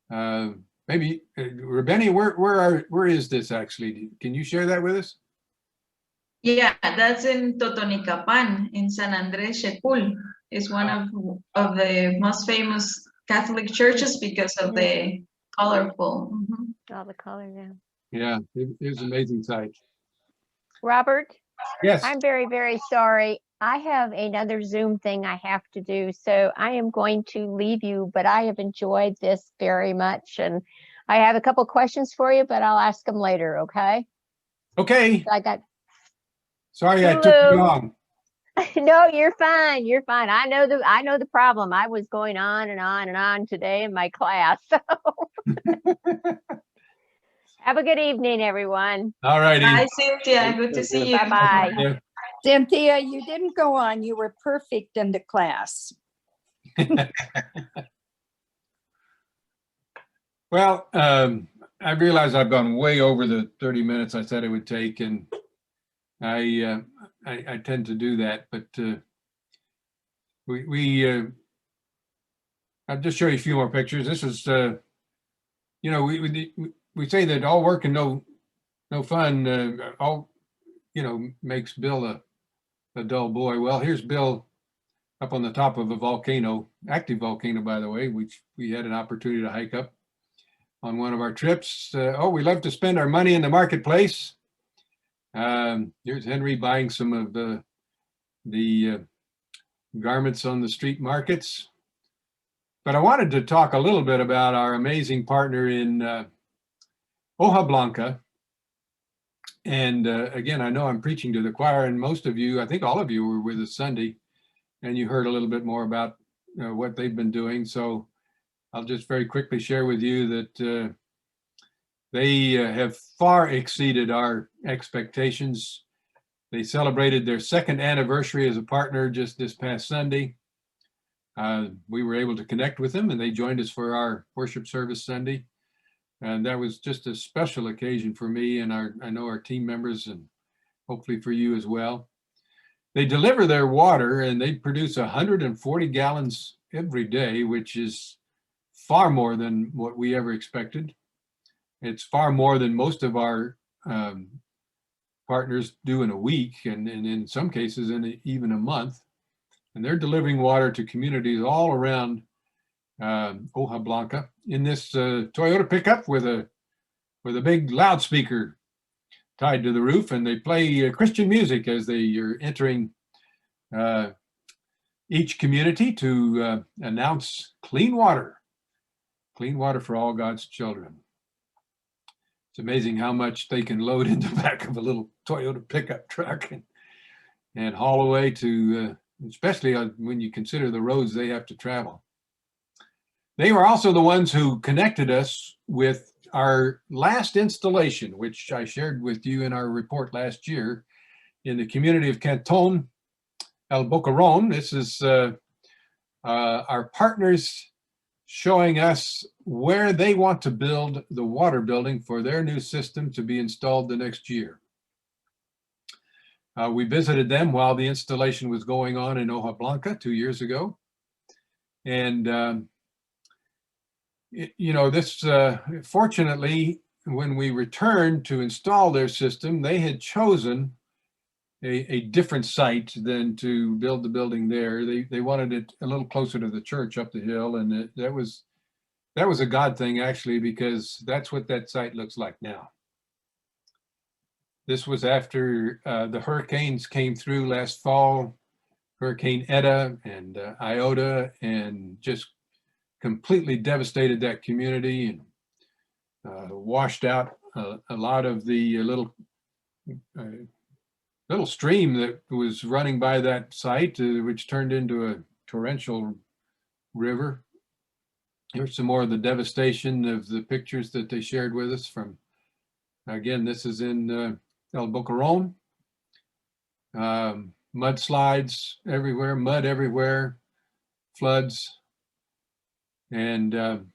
Speaker 1: Maybe Rebeni, where is this actually? Can you share that with us?
Speaker 4: Yeah, that's in Totonicapan in San Andres Xecul. It's one of the most famous Catholic churches because of the colorful.
Speaker 2: All the color now.
Speaker 1: Yeah, it was an amazing sight.
Speaker 2: Robert,
Speaker 1: Yes.
Speaker 2: I'm very, very sorry. I have another Zoom thing I have to do, so I am going to leave you, but I have enjoyed this very much. And I have a couple questions for you, but I'll ask them later, okay?
Speaker 1: Okay.
Speaker 2: I got
Speaker 1: Sorry I took
Speaker 2: Hello.
Speaker 1: you long.
Speaker 2: no, you're fine. You're fine. I know the problem. I was going on and on and on today in my class. So have a good evening, everyone.
Speaker 1: All righty.
Speaker 4: Bye, Cynthia. Good to see you.
Speaker 2: Bye-bye.
Speaker 1: Yeah.
Speaker 3: Cynthia, you didn't go on. You were perfect in the class.
Speaker 1: Well, I realize I've gone way over the 30 minutes I said it would take, and I tend to do that, but I'll just show you a few more pictures. This is, you know, we say that all work and no fun, all, you know, makes Bill a dull boy. Well, here's Bill up on the top of a volcano, active volcano, by the way, which we had an opportunity to hike up on one of our trips. We love to spend our money in the marketplace. Here's Henry buying some of the garments on the street markets. But I wanted to talk a little bit about our amazing partner in Hoja Blanca. And again, I know I'm preaching to the choir, and most of you, I think all of you were with us Sunday, and you heard a little bit more about what they've been doing. So I'll just very quickly share with you that they have far exceeded our expectations. They celebrated their second anniversary as a partner just this past Sunday. We were able to connect with them, and they joined us for our worship service Sunday. And that was just a special occasion for me and I know our team members, and hopefully for you as well. They deliver their water, and they produce 140 gallons every day, which is far more than what we ever expected. It's far more than most of our partners do in a week, and in some cases in even a month. And they're delivering water to communities all around Hoja Blanca in this Toyota pickup with a big loudspeaker tied to the roof, and they play Christian music as they are entering each community to announce clean water for all God's children. It's amazing how much they can load in the back of a little Toyota pickup truck and haul away to, especially when you consider the roads they have to travel. They were also the ones who connected us with our last installation, which I shared with you in our report last year in the community of Canton El Boquerón. This is our partners showing us where they want to build the water building for their new system to be installed the next year. We visited them while the installation was going on in Hoja Blanca 2 years ago. And, you know, this, fortunately, when we returned to install their system, they had chosen a different site than to build the building there. They wanted it a little closer to the church up the hill, and that was a God thing, actually, because that's what that site looks like now. This was after the hurricanes came through last fall, Hurricane Eta and Iota, and just completely devastated that community and washed out a lot of the little stream that was running by that site, which turned into torrential river. Here's some more of the devastation of the pictures that they shared with us from, again, this is in El Boquerón. Mudslides everywhere, mud everywhere, floods. And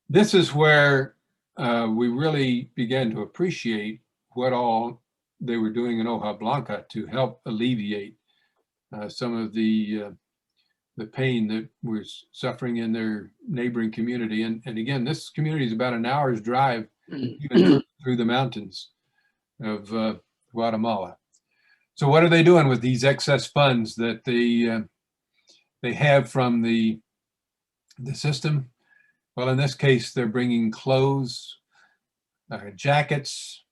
Speaker 1: this is where we really began to appreciate what all they were doing in Hoja Blanca to help alleviate some of the pain that was suffering in their neighboring community. And again, this community is about an hour's drive even through the mountains of Guatemala. So what are they doing with these excess funds that they have from the system? Well, in this case, they're bringing clothes, jackets,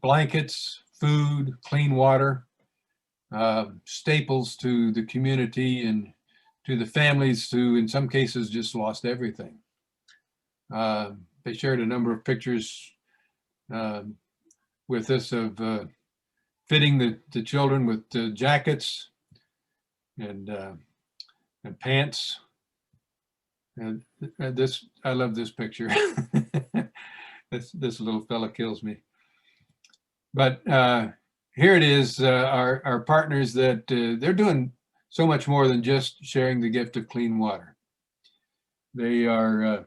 Speaker 1: blankets, food, clean water, staples to the community and to the families who, in some cases, just lost everything. They shared a number of pictures with us of fitting the children with jackets and pants. And this, I love this picture. This little fella kills me. But here it is, our partners that they're doing so much more than just sharing the gift of clean water. They are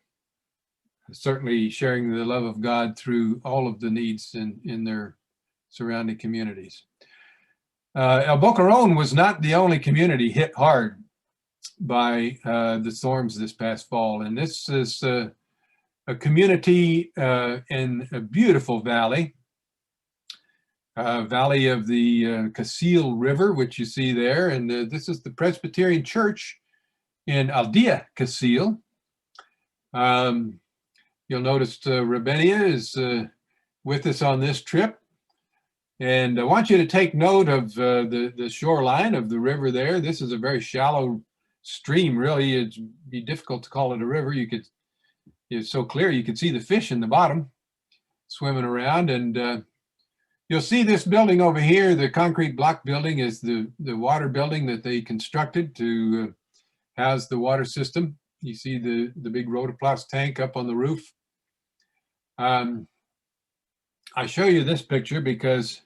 Speaker 1: certainly sharing the love of God through all of the needs in their surrounding communities. El Boquerón was not the only community hit hard by the storms this past fall. And this is a community in a beautiful valley, valley of the Casil River, which you see there. And this is the Presbyterian Church in Aldea Casil. You'll notice Rabenia is with us on this trip. And I want you to take note of the shoreline of the river there. This is a very shallow stream, really. It'd be difficult to call it a river. It's so clear you could see the fish in the bottom swimming around. And you'll see this building over here, the concrete block building, is the water building that they constructed to house the water system. You see the big rotoplas tank up on the roof. I show you this picture because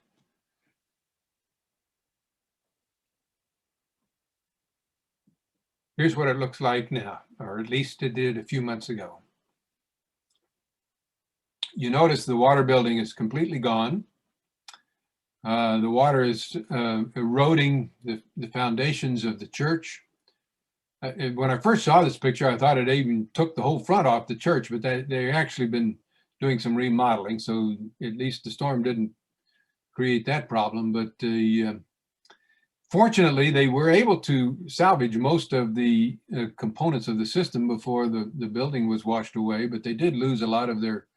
Speaker 1: here's what it looks like now, or at least it did a few months ago. You notice the water building is completely gone. The water is eroding the foundations of the church. When I first saw this picture, I thought it even took the whole front off the church, but they've actually been doing some remodeling, so at least the storm didn't create that problem. But fortunately, they were able to salvage most of the components of the system before the building was washed away, but they did lose a lot of their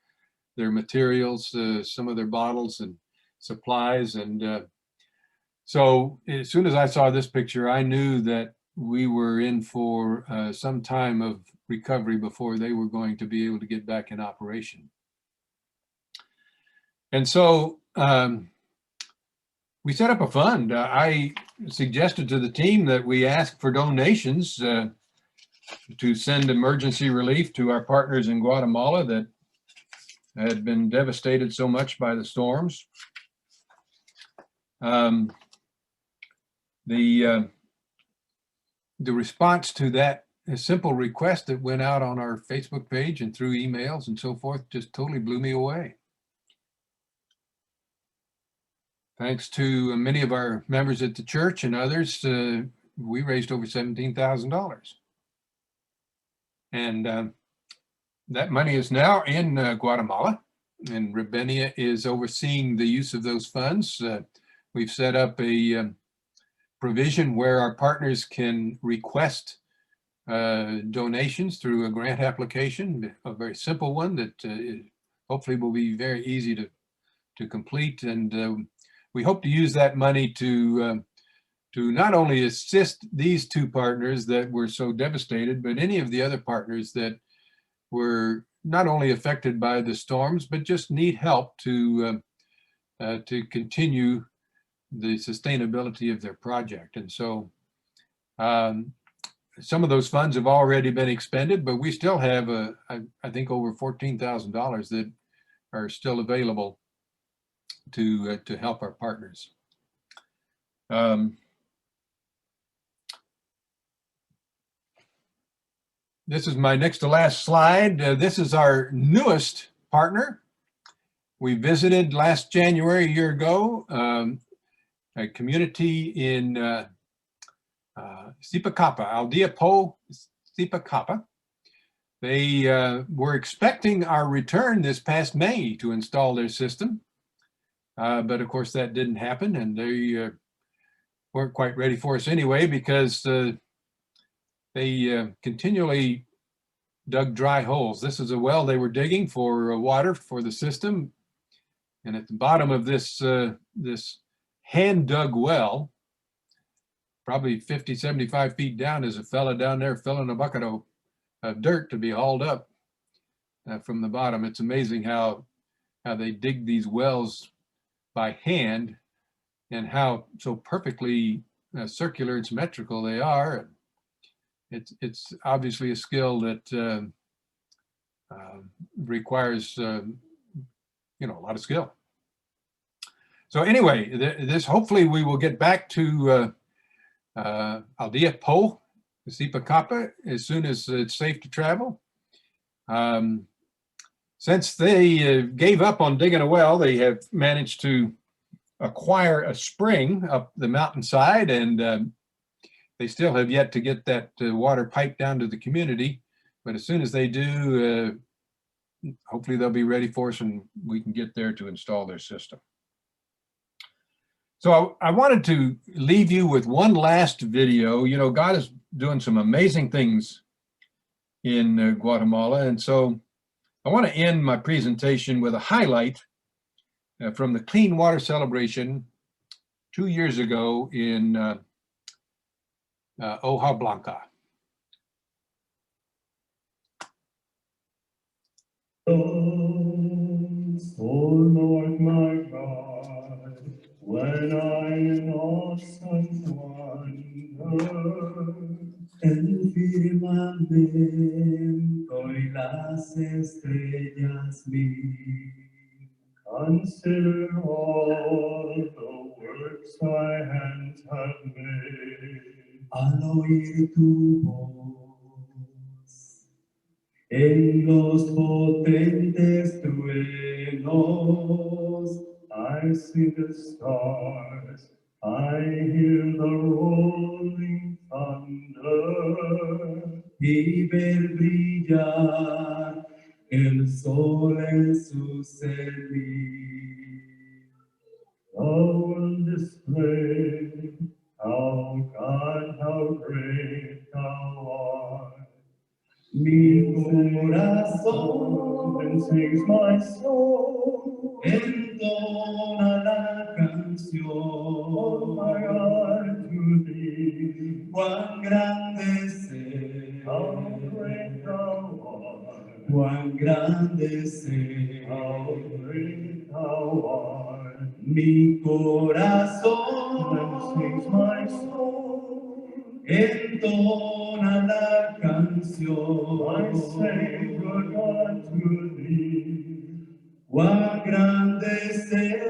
Speaker 1: materials, some of their bottles and supplies. And so as soon as I saw this picture, I knew that we were in for some time of recovery before they were going to be able to get back in operation. And so we set up a fund. I suggested to the team that we ask for donations to send emergency relief to our partners in Guatemala that had been devastated so much by the storms. The response to that simple request that went out on our Facebook page and through emails and so forth just totally blew me away. Thanks to many of our members at the church and others, we raised over $17,000. And that money is now in Guatemala, and Rabenia is overseeing the use of those funds. We've set up a provision where our partners can request donations through a grant application, a very simple one that hopefully will be very easy to complete. And we hope to use that money to not only assist these two partners that were so devastated, but any of the other partners that were not only affected by the storms, but just need help to continue the sustainability of their project. And so some of those funds have already been expended, but we still have, I think, over $14,000 that are still available to help our partners. This is my next to last slide. This is our newest partner. We visited last January, a year ago, a community in Sipacapa, Aldea Po, Sipacapa. They were expecting our return this past May to install their system. But of course that didn't happen, and they weren't quite ready for us anyway, because they continually dug dry holes. This is a well they were digging for water for the system. And at the bottom of this, this hand-dug well, probably 50, 75 feet down, is a fella down there filling a bucket of dirt to be hauled up from the bottom. It's amazing how they dig these wells by hand, and how so perfectly circular and symmetrical they are. It's obviously a skill that requires a lot of skill. So anyway, this hopefully we will get back to Aldea Po, Sipacapa, as soon as it's safe to travel. Since they gave up on digging a well, they have managed to acquire a spring up the mountainside, and they still have yet to get that water piped down to the community. But as soon as they do, hopefully they'll be ready for us and we can get there to install their system. So I wanted to leave you with one last video. You know, God is doing some amazing things in Guatemala. And so I want to end my presentation with a highlight from the Clean Water Celebration 2 years ago in Hoja Blanca.
Speaker 6: O Lord my God, when I in awesome wonder el firmamento y las estrellas vi, consider all the works thy hands have made. Al oír tu voz en los potentes truenos, I see the stars, I hear the rolling thunder, y ver brillar el sol en su cenit. Thou wilt display how God, how great thou art. Mi corazón, then sings my soul, entona la canción. Oh, my heart to thee, cuán grande sé, how great thou art, cuán grande sé, how great thou art. Mi corazón, then sings my soul, entona la canción. I say, good God, to thee, cuán grande sea,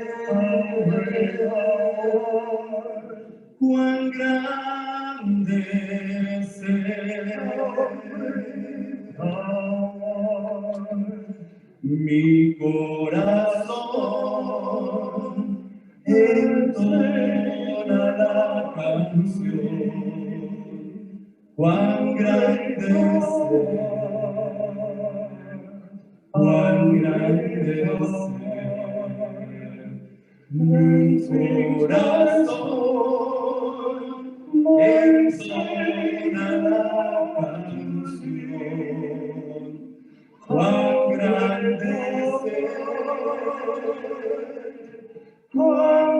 Speaker 6: cuán grande sea, mi corazón entona la canción. Cuán grande sea, cuán grande sea, mi corazón entona la canción. Cuán grande sea, cuán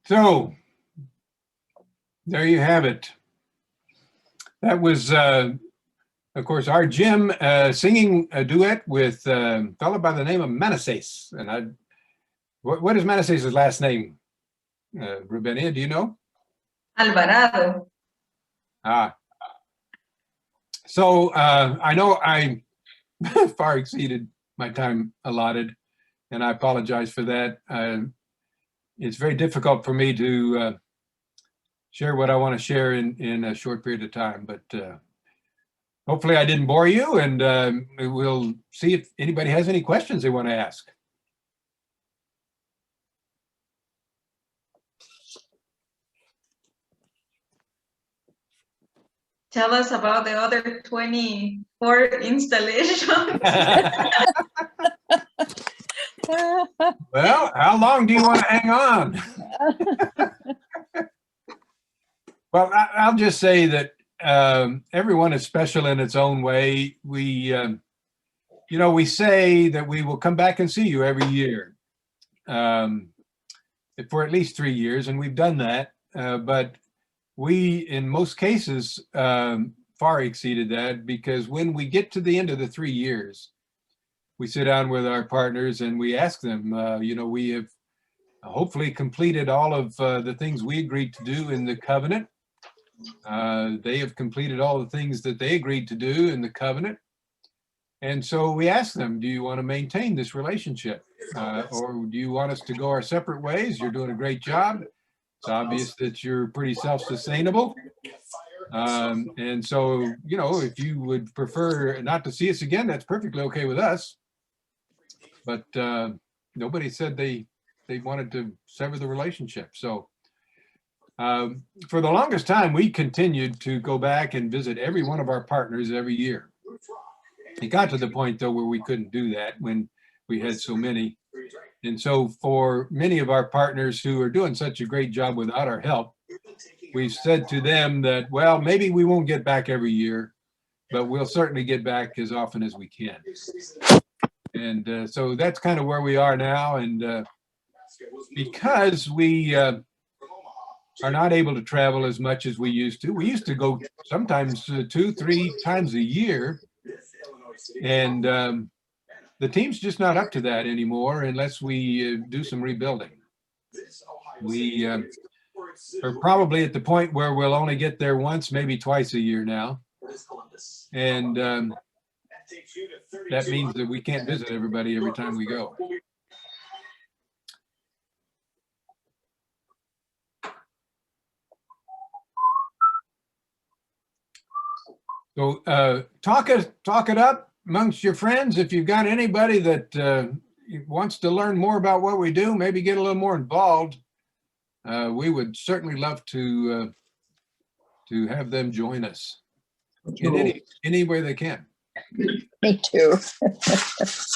Speaker 1: So there you have it. That was, of course, our Jim singing a duet with a fellow by the name of Manassas. And what is Manassas' last name? Rubenia, do you know?
Speaker 4: Alvarado.
Speaker 1: So I know I far exceeded my time allotted, and I apologize for that. It's very difficult for me to share what I want to share in a short period of time, but hopefully I didn't bore you, and we'll see if anybody has any questions they want to ask.
Speaker 4: Tell us about the other 24 installations.
Speaker 1: Well, how long do you want to hang on? Well, I'll just say that everyone is special in its own way. We say that we will come back and see you every year for at least 3 years, and we've done that. But we, in most cases, far exceeded that, because when we get to the end of the 3 years, we sit down with our partners and we ask them, we have hopefully completed all of the things we agreed to do in the covenant. They have completed all the things that they agreed to do in the covenant. And so we ask them, do you want to maintain this relationship? Or do you want us to go our separate ways? You're doing a great job. It's obvious that you're pretty self-sustainable. And so, if you would prefer not to see us again, that's perfectly okay with us. But nobody said they wanted to sever the relationship. So for the longest time, we continued to go back and visit every one of our partners every year. It got to the point, though, where we couldn't do that when we had so many. And so for many of our partners who are doing such a great job without our help, we've said to them that, well, maybe we won't get back every year, but we'll certainly get back as often as we can. And so that's kind of where we are now. And because we are not able to travel as much as we used to go sometimes 2-3 times a year. And the team's just not up to that anymore unless we do some rebuilding. We are probably at the point where we'll only get there once, maybe twice a year now. And that means that we can't visit everybody every time we go. So talk it up amongst your friends. If you've got anybody that wants to learn more about what we do, maybe get a little more involved, we would certainly love to have them join us in any way they can.
Speaker 3: Me too.